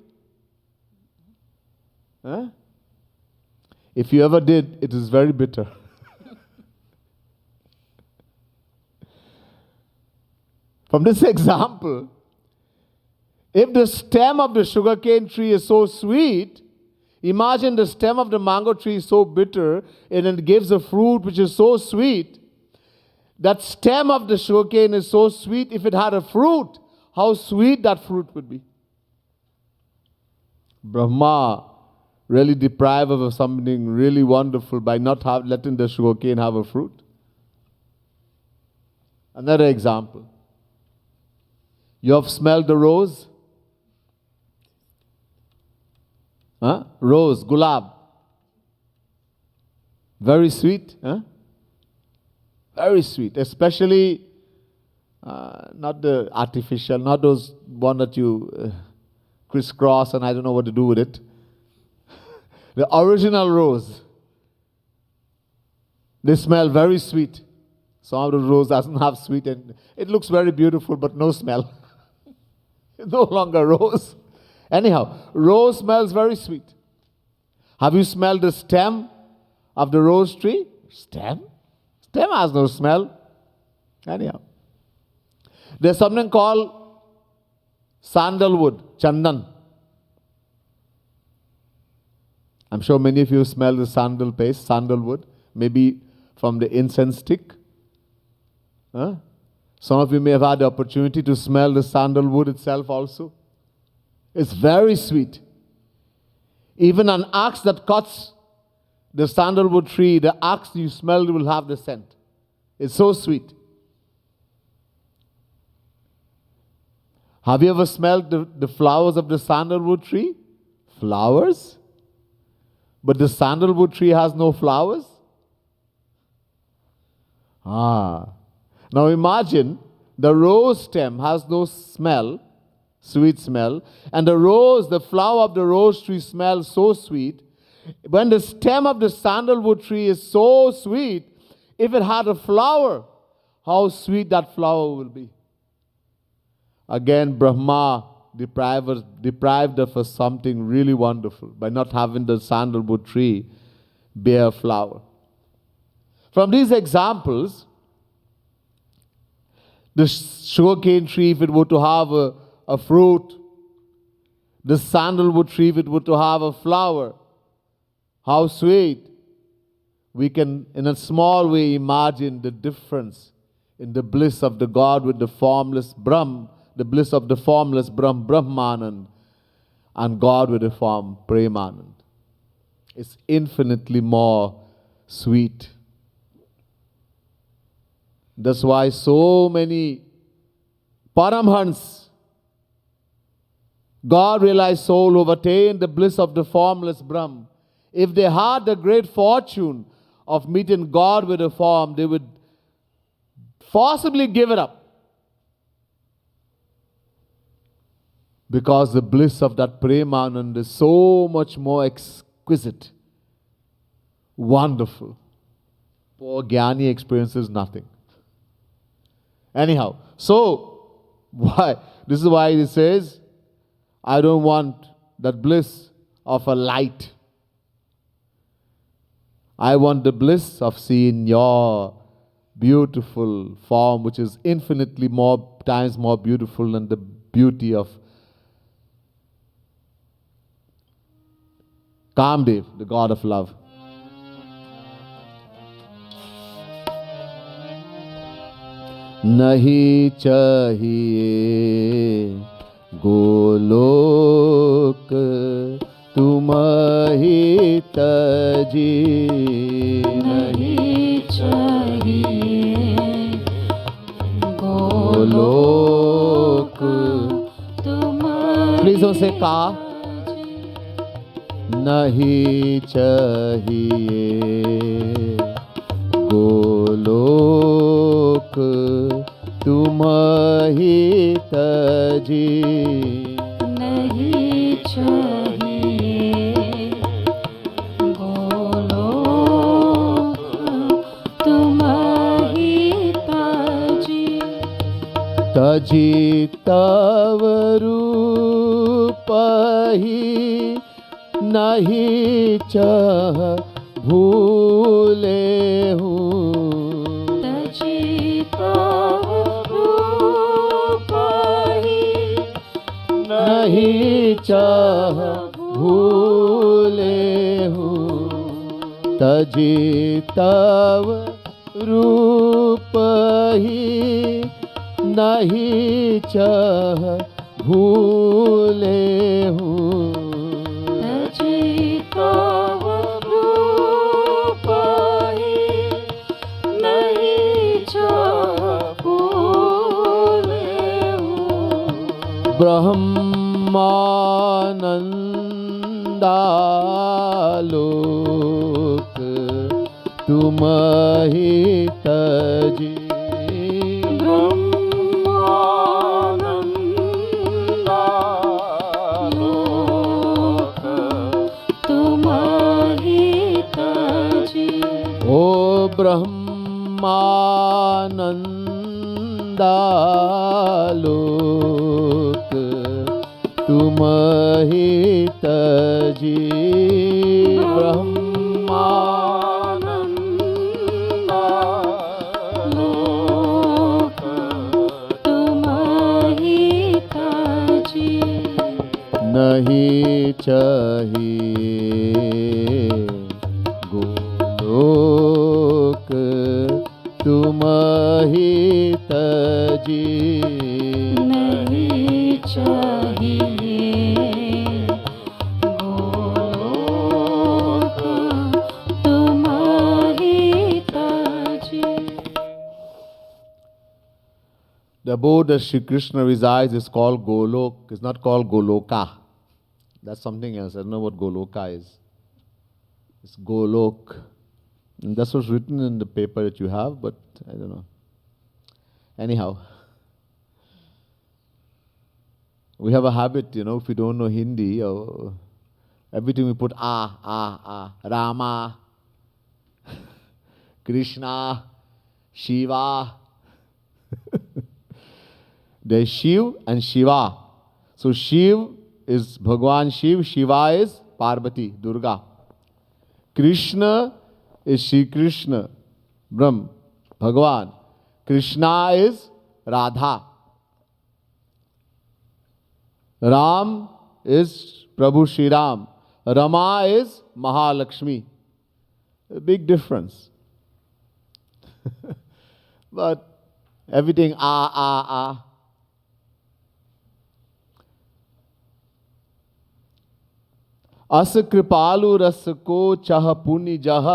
Huh? If you ever did, it is very bitter. From this example, if the stem of the sugarcane tree is so sweet, imagine the stem of the mango tree is so bitter and it gives a fruit which is so sweet. That stem of the sugarcane is so sweet. If it had a fruit, how sweet that fruit would be. Brahma really deprived of something really wonderful by not letting the sugarcane have a fruit? Another example. You have smelled the rose? Huh? Rose, gulab. Very sweet. Huh? Very sweet. Especially not the artificial, not those one that you crisscross and I don't know what to do with it. The original rose. They smell very sweet. Some of the rose doesn't have sweet and it looks very beautiful but no smell. No longer rose. Anyhow, rose smells very sweet. Have you smelled the stem of the rose tree? Stem? Stem has no smell. Anyhow. There's something called sandalwood, chandan. I'm sure many of you smell the sandal paste, sandalwood, maybe from the incense stick. Huh? Some of you may have had the opportunity to smell the sandalwood itself also. It's very sweet. Even an axe that cuts the sandalwood tree, the axe you smell will have the scent. It's so sweet. Have you ever smelled the flowers of the sandalwood tree? Flowers? But the sandalwood tree has no flowers? Now imagine the rose stem has no smell, sweet smell, and the rose, the flower of the rose tree smells so sweet. When the stem of the sandalwood tree is so sweet, if it had a flower, how sweet that flower will be. Again, Brahma deprived of us something really wonderful by not having the sandalwood tree bear flower. From these examples, the sugarcane tree, if it were to have a fruit, the sandalwood tree, if it were to have a flower, how sweet. We can, in a small way, imagine the difference in the bliss of the God with the formless Brahm, the bliss of the formless Brahm, Brahmanand, and God with the form, Premanand. It's infinitely more sweet. That's why so many Paramhans, God realized soul who have attained the bliss of the formless Brahm, if they had the great fortune of meeting God with a form, they would forcibly give it up. Because the bliss of that Premanand is so much more exquisite, wonderful. Poor Jnani experiences nothing. Anyhow, so why? This is why he says, I don't want that bliss of a light. I want the bliss of seeing your beautiful form, which is infinitely more times more beautiful than the beauty of Kamdev, the God of love. Nahi chahiye golok tumhi taji. नहीं चाहिए golok. तुम्हारी Please don't say ka. Nahi chahiye golok tumhi taji. नहीं चाहिए गोलोक तुम्हारी ताजी तजी तव रूप ही नहीं चाह भूले हूँ. तजिता रूप ही नहीं चाह भूले हूँ. तजी तव रूप ही नहीं चाह भूले हूँ. ब्रह्मानंदालोक तुम ही तजी। ब्रह्मानंदालोक तुम ही तजी। ओ ब्रह्मानंदालोक तुम ही तजी। ब्रह्मानंदालोक तुम ही तजी। नहीं चाहिए गोलोक तुम ही तजी। नहीं चाहिए गोलोक तुम ही तजी। The abode that Sri Krishna resides is called Golok. It's not called Goloka. That's something else. I don't know what Goloka is. It's Golok. And that's what's written in the paper that you have, but I don't know. Anyhow, we have a habit, if we don't know Hindi, or everything we put Rama, Krishna, Shiva. There's Shiv and Shiva. So Shiv is Bhagwan Shiv, Shiva is Parvati, Durga. Krishna is Shri Krishna, Brahm, Bhagwan. Krishna is Radha. Ram is Prabhu Shri Ram. Rama is Mahalakshmi. A big difference. But everything अस कृपालु रस को चह पुनि जह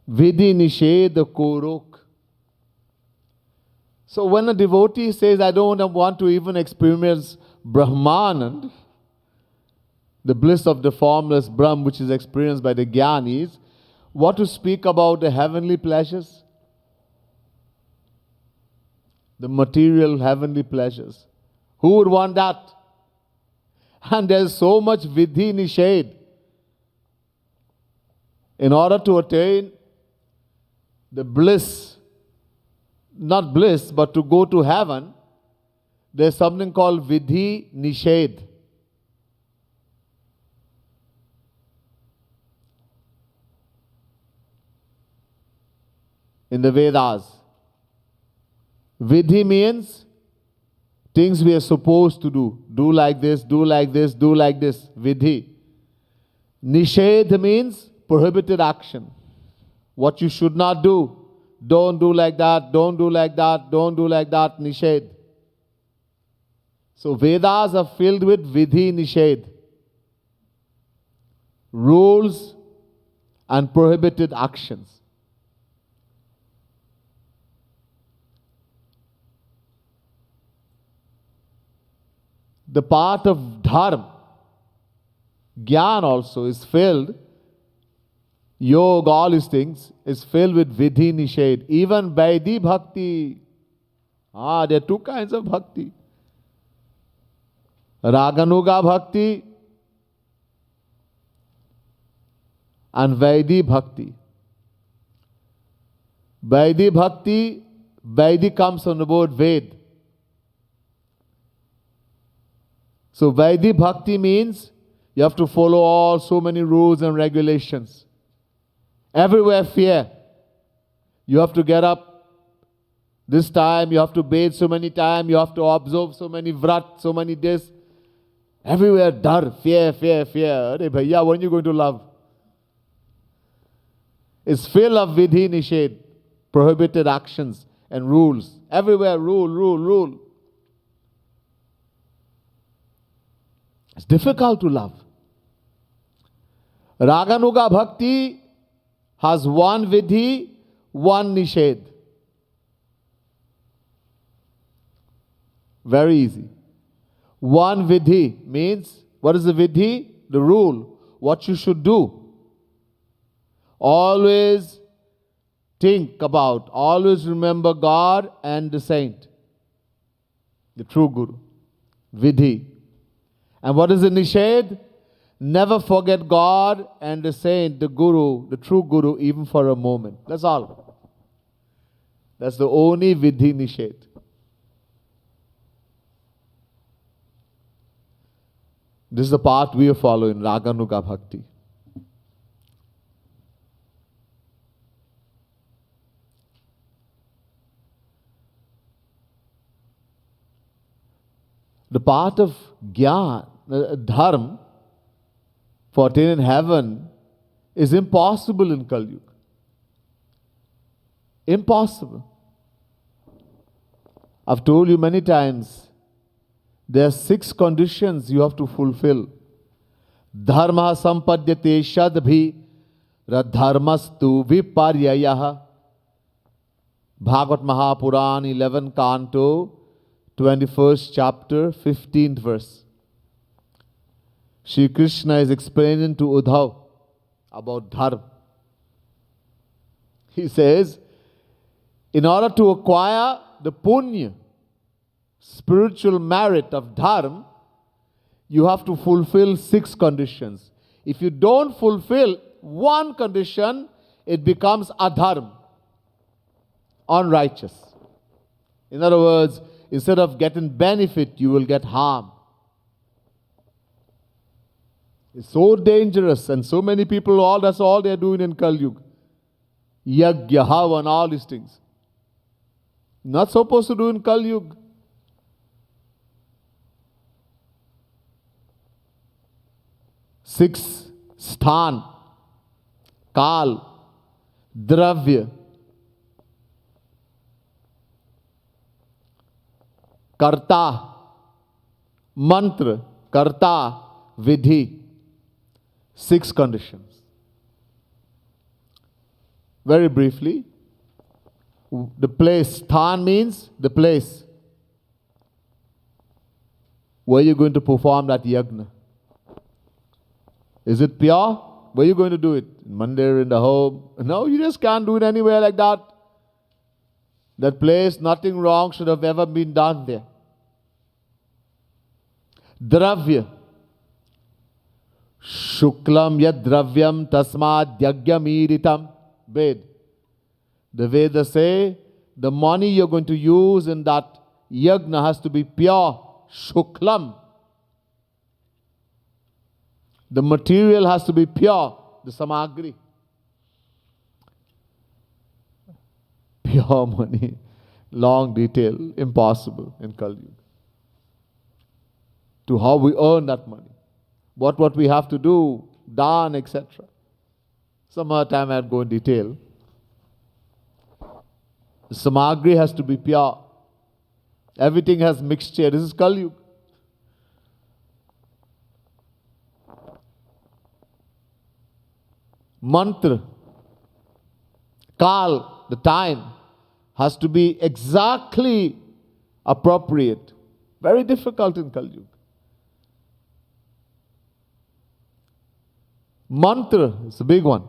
vidhi nished korok. So when a devotee says, I don't want to even experience Brahmanand, the bliss of the formless Brahm which is experienced by the Jnanis, what to speak about the heavenly pleasures? The material heavenly pleasures. Who would want that? And there's so much vidhi nished. In order to attain the bliss, not bliss, but to go to heaven, there's something called vidhi nished. In the Vedas, vidhi means things we are supposed to do. Do like this, do like this, do like this. Vidhi. Nishedh means prohibited action. What you should not do. Don't do like that, don't do like that, don't do like that. Nishedh. So Vedas are filled with vidhi nishedh. Rules and prohibited actions. The part of dharma, Gyan also is filled, yoga, all these things, is filled with vidhi nishedh. Even Vaidhi bhakti. There are two kinds of bhakti. Raganuga bhakti and Vaidhi bhakti. Vaidhi bhakti, Vaidhi comes from the word Ved. So Vaidhi bhakti means you have to follow so many rules and regulations. Everywhere fear. You have to get up this time, you have to bathe so many times, you have to observe so many vrat, so many days. Everywhere dar, fear, fear, fear. Arey bhaiya, when are you going to love? It's full of vidhi nishedh, prohibited actions and rules. Everywhere rule, rule, rule. It's difficult to love. Raganuga bhakti has one vidhi, one nishedh. Very easy. One vidhi means, what is the vidhi? The rule, what you should do. Always think about, always remember God and the saint, the true Guru. Vidhi. And what is the nishad? Never forget God and the saint, the Guru, the true Guru, even for a moment. That's all. That's the only vidhi nishad. This is the path we are following, Raganuga Bhakti. The path of Gyan, Dharma, for attaining heaven is impossible in Kali Yuga. Impossible. I've told you many times, there are 6 conditions you have to fulfill. Dharma sampadyate shadbhi radharmastu viparyayaha. Bhagavad Mahapuran, 11 canto, 21st chapter, 15th verse. Shri Krishna is explaining to Uddhav about dharma. He says, in order to acquire the punya, spiritual merit of dharma, you have to fulfill 6 conditions. If you don't fulfill one condition, it becomes adharma, unrighteous. In other words, instead of getting benefit, you will get harm. It's so dangerous, and so many people, that's all they're doing in Kali Yuga. Yajna, Hava, and all these things. Not supposed to do in Kali Yuga. Six, sthan, kal, dravya, karta, mantra, karta, vidhi. 6 conditions. Very briefly, the place, sthan means the place where you're going to perform that yajna. Is it pure? Where are you going to do it? In mandir, in the home? No, you just can't do it anywhere like that. That place, nothing wrong should have ever been done there. Dravya. Shuklam yad dravyam tasmad yagyam iritam. Ved. The Vedas say the money you're going to use in that yajna has to be pure. Shuklam. The material has to be pure. The samagri. Pure money. Long detail. Impossible in Kali Yuga. To how we earn that money. What we have to do, dan, etc. Some other time I'll go in detail. The samagri has to be pure. Everything has mixture. This is Kali Yuga. Mantra, kal, the time, has to be exactly appropriate. Very difficult in Kali Yuga. Mantra is a big one.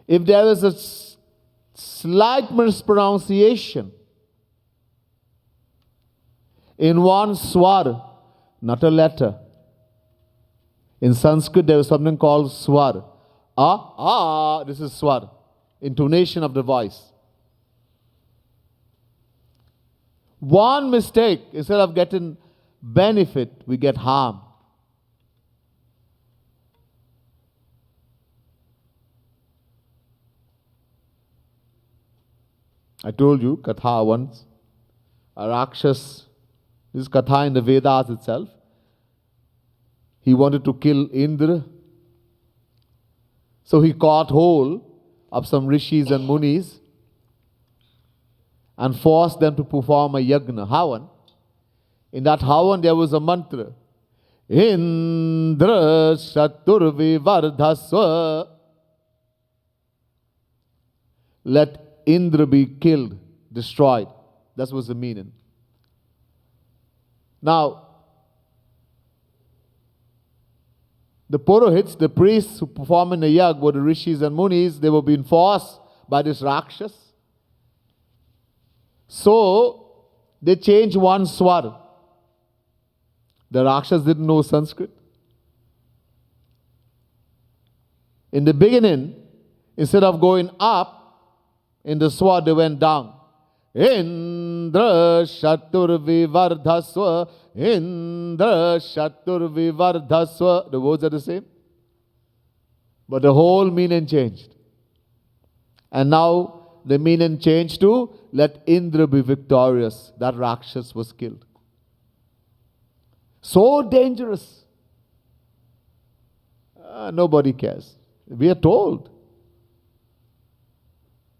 If there is a slight mispronunciation in one swar, not a letter. In Sanskrit, there is something called swar. This is swar. Intonation of the voice. One mistake, instead of getting benefit, we get harm. I told you, Katha once, a Rakshas, this is Katha in the Vedas itself. He wanted to kill Indra. So he caught hold of some rishis and munis and forced them to perform a yajna, havan. In that havan there was a mantra. Indra Shaturvi Vardhasva. Let Indra be killed, destroyed. That was the meaning. Now, the Purohits, the priests who perform in the yag, were the rishis and munis. They were being forced by this Rakshas. So, they changed one swar. The Rakshas didn't know Sanskrit. In the beginning, instead of going up in the swar, they went down. Indra Shatur Vivardhaswa, Indra Shatur Vivardhaswa. The words are the same, but the whole meaning changed. And now the meaning changed to, let Indra be victorious. That Rakshas was killed. So dangerous. Nobody cares. We are told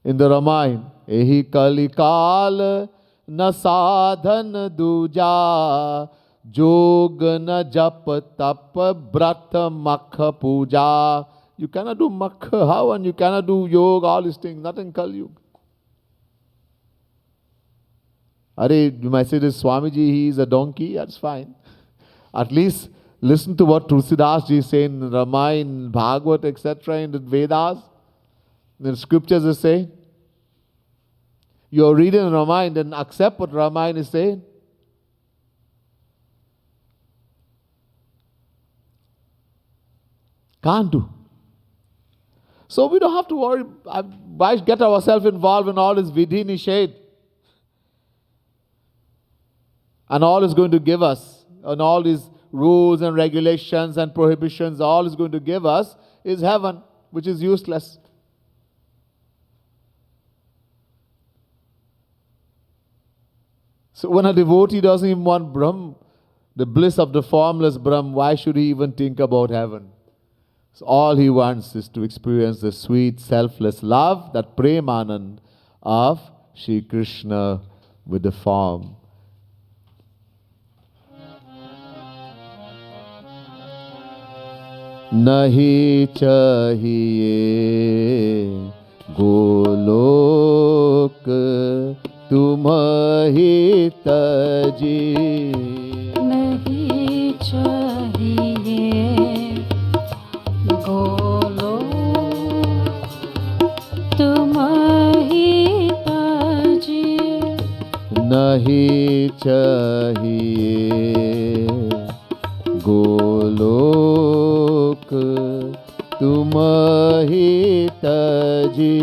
in the Ramayana, Ehi kalikal na sadhan duja, jog na jap tap brat makha puja. You cannot do makha, how? And you cannot do yoga, all these things, nothing Kali Yuga. Are, you might say this Swamiji, he is a donkey, that's fine. At least listen to what Tulsidas ji is saying in Ramayana, Bhagavad, etc., in the Vedas. In the scriptures they say. You are reading Ramayana, then accept what Ramayana is saying. Can't do. So we don't have to worry. Why get ourselves involved in all this vidhi nished? And all is going to give us, and all these rules and regulations and prohibitions, all is going to give us is heaven, which is useless. So when a devotee doesn't even want Brahm, the bliss of the formless Brahm, why should he even think about heaven? So all he wants is to experience the sweet, selfless love, that Premanand of Shri Krishna with the form. Nahi chahiye golok tumhi taji. नहीं चाहिए गोलो तुम्हारी ताजी. Nahi chahiye golok tumhi taji.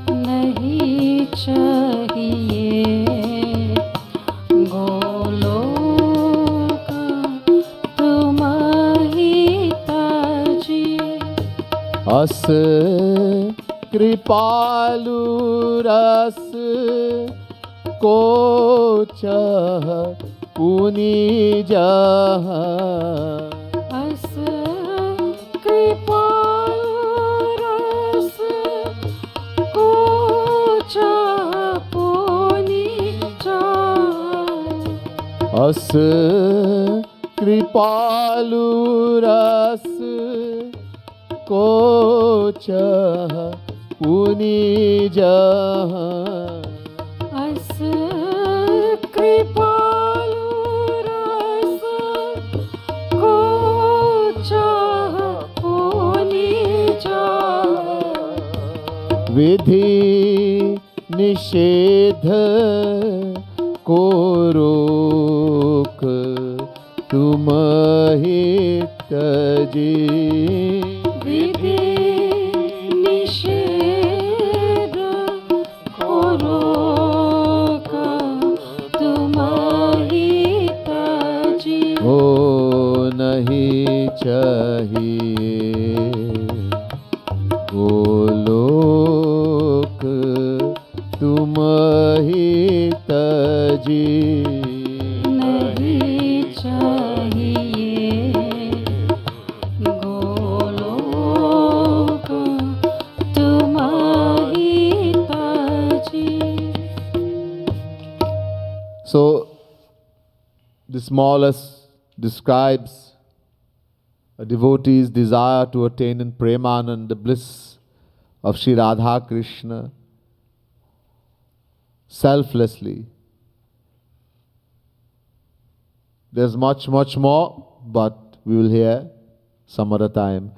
नहीं चाहिए गोलोक तुम्हारी ताजी. अस कृपालु रस को चह पुनि जहाँ. अस कृपालु रस को चापुनी चाह. अस कृपालु रस को चह पुनि जहाँ. अस कृपालु रस को चापुनी चाह. विधि निषेध को रोक तुम्हि तजी. विधि निषेध को रोक तुम्हारी ताजी. हो नहीं चाहिए गोलोक तुम्हि तजी. नहीं चाहिए गोलोक तुम्हारी ताजी. So, the smallest describes a devotee's desire to attain in Premanand the bliss of Sri Radha Krishna selflessly. There's much more, but we will hear some other time.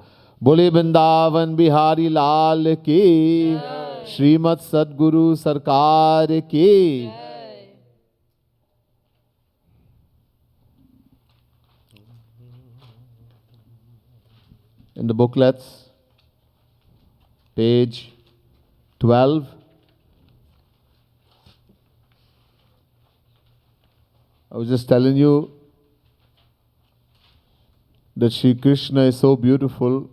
बोले वृंदावन बिहारी लाल की, श्रीमद सद्गुरु सरकार की. In the booklets, page 12, I was just telling you that Sri Krishna is so beautiful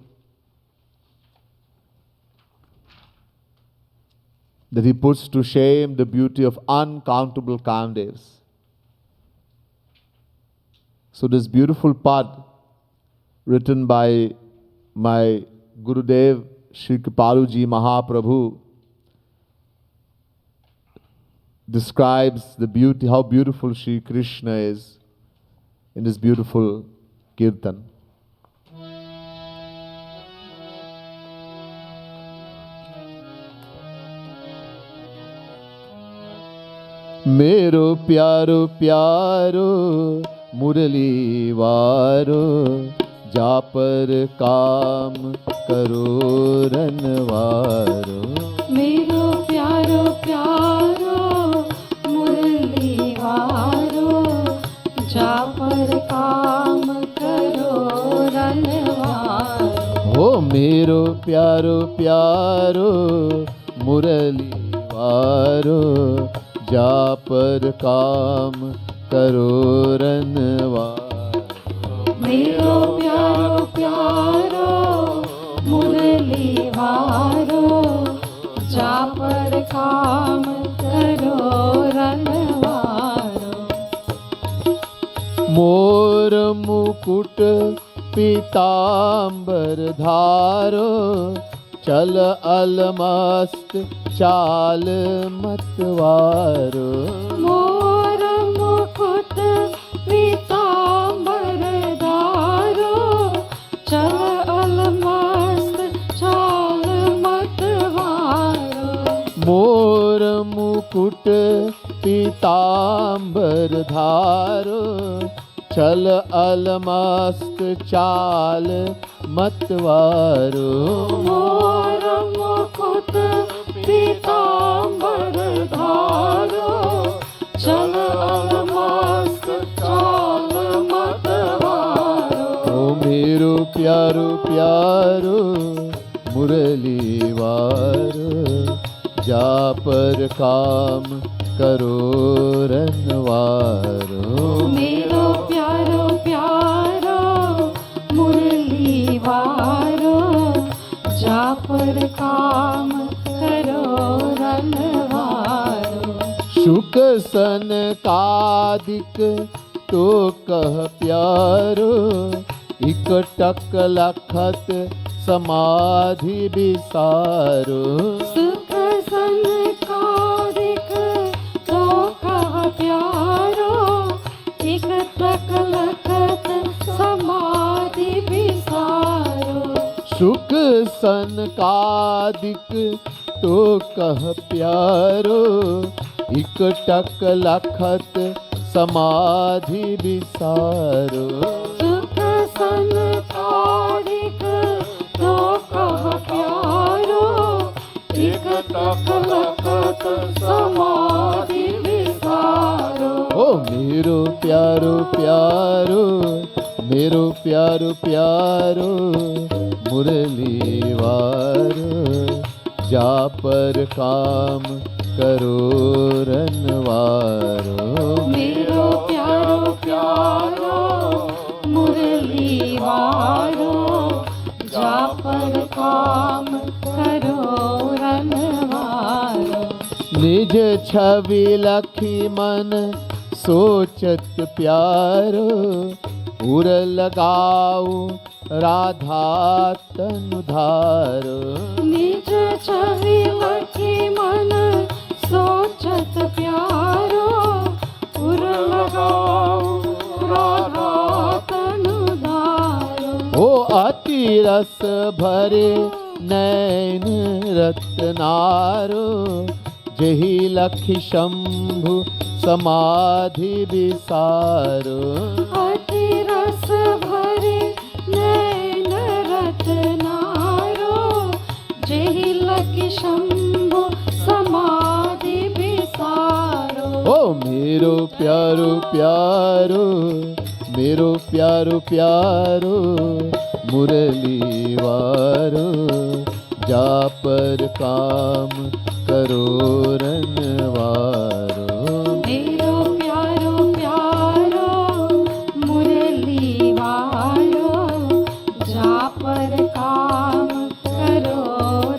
that he puts to shame the beauty of uncountable Kamdevs. So this beautiful pad written by my Gurudev Sri Kripaluji Mahaprabhu describes the beauty, how beautiful Sri Krishna is in this beautiful kirtan. मेरो प्यारो प्यारो मुरली वारो, जा पर काम करो रनवारो. मेरो प्यारो प्यारो मुरली वारो, जा पर काम करो रनवारो. हो मेरो प्यारो प्यारो मुरली वारो, जा पर काम करो रनवारो. मेरो प्यारो प्यारो मुरली वारो, जा पर काम करो रनवारो. मोर मुकुट पीतांबर धारो, चल अलमस्त चाल मतवारो. मोर मुकुट पीतांबर धारो, चल अलमस्त चाल मतवारो. मोर मुकुट पीतांबर धारो, चल अलमस्त चाल मतवारो. मोर मुकुट पीतांबर धारो, चल अलमस्त चाल मतवारो. ओ मेरो प्यारो प्यारो मुरली वारो, जा पर काम करो रनवारो. मेरो प्यारो प्यारो मुरली वारो, जा पर काम करो रनवारो. शुक सन कादिक तो कह प्यारो, इकटक लखत समाधि विसारो. सुख संकारिक तो कह प्यारो, एक तक लखत समाधि विसारो. शुक सन कादिक तो कह प्यारो, इकटक लखत समाधि विसारो. सुख संकारिक तो कह प्यारो, एक तक लखत समाधि विसारो. ओ मेरो प्यारो प्यारो, मेरो प्यारो प्यारो मुरली वारो, जा पर काम करो रनवारो. मेरो प्यारो प्यारो मुरली वारो, जा पर काम करो रनवारो. निज छवि लखी मन सोचत प्यारो, उर लगाऊ राधा तनु धारो. निज छवि लखी मन सोचत प्यारो, उर लगाओ राधा तनु धारो. ओ अति रस भरे नैन रत्नारो, जही लखि शंभु समाधि विसारो अति रस भरे नैन रतनारो जेहि लखि शंभु समाधि विसारो। ओ मेरो प्यारो प्यारो मेरो प्यारो प्यारो मुरली वारो जा पर काम करो रनवारो। मेरो प्यारो प्यारो मुरली वारो जा पर काम करो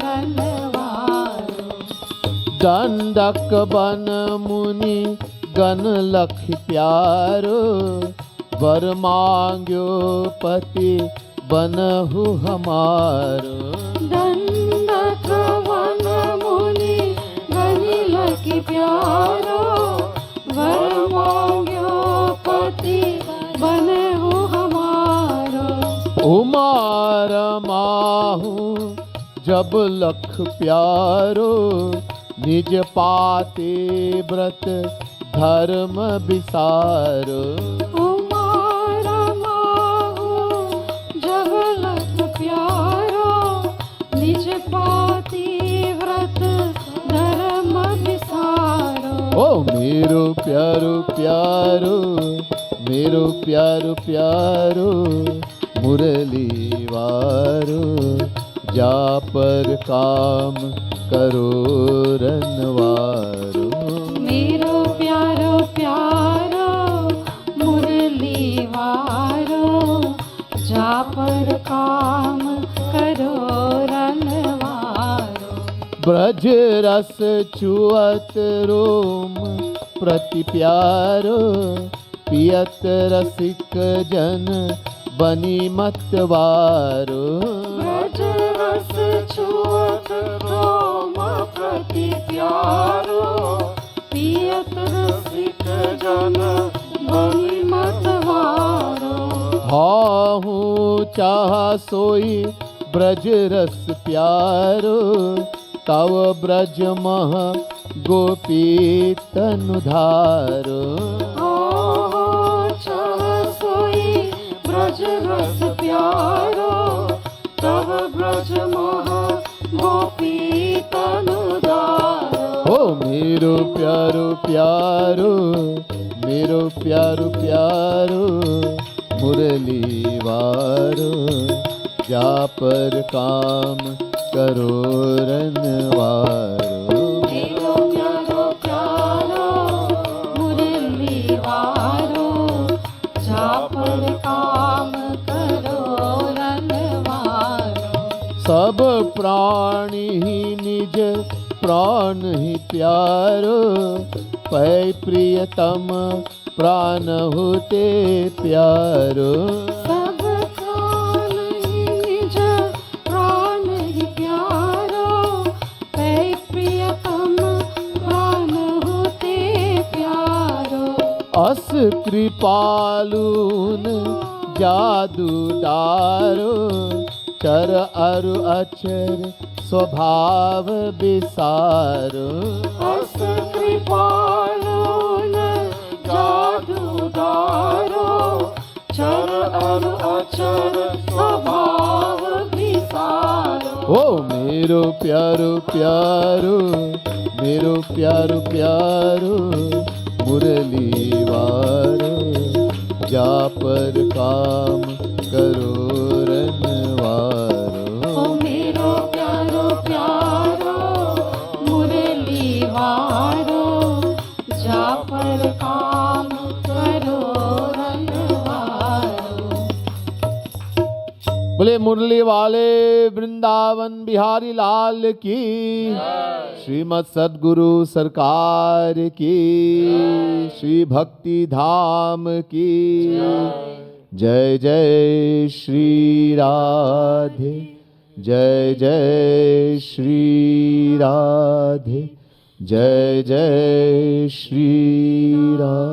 रनवारो। दंडक बन मुनि गण लख प्यारो वर मांग्यो पति बनहु हमारो। दंडक वन मुनि गण लख प्यारो वर मांग्यो पति बनहु हमारो। उमार माहू जब लख प्यारो निज पाते व्रत धर्म विसारो। उमार माहू जब लख प्यारो निज पाती व्रत धर्म विसारो। ओ मेरो प्यारो प्यारो मेरो प्यारो प्यारो मुरली वारो जा पर काम करो रनवारो। मेरो प्यारो प्यारो मुरली वारो जा पर काम करो रनवारो। ब्रज रस चुअत रोम प्रति प्यारो पियत रसिक जन बनी मतवारो। ब्रज रस छुअत रोम प्रति प्यारो पियत रसिक जन बनी मतवारो। हाहू चाह सोई ब्रज रस प्यारो तव ब्रज मह गोपी तनुधारो। हो चाह सोई ब्रज रस प्यारो तव ब्रज मह गोपी तनुधारो। ओ मेरो प्यारो प्यारो मेरो प्यारो प्यारो मुरली वारो जा पर काम करो रनवारो। मेरो प्यारो प्यारो मुरली वारो जा पर काम करो रनवारो। सब प्राणी ही निज प्राण ही प्यारो पै प्रियतम प्राण होते प्यारो। सब प्राण ही निज प्राण ही प्यारो पै प्रियतम प्राण होते प्यारो। अस कृपालून जादू डारो चर अरु अचर स्वभाव विसारो। अस कृपालून जादूदारो चर अरु अचर स्वभाव विसारो। ओ मेरो प्यारो प्यारो मेरो प्यारो प्यारो मुरली वारो जा पर काम करो रनवारो। ओ मेरो प्यारो प्यारो मुरली वारो जा पर काम करो रनवारो। बोले मुरली वाले वृंदावन बिहारी लाल की श्रीमद सद्गुरु सरकार की श्री भक्ति धाम की जय जय श्री राधे जय जय श्री राधे जय जय श्री राधे।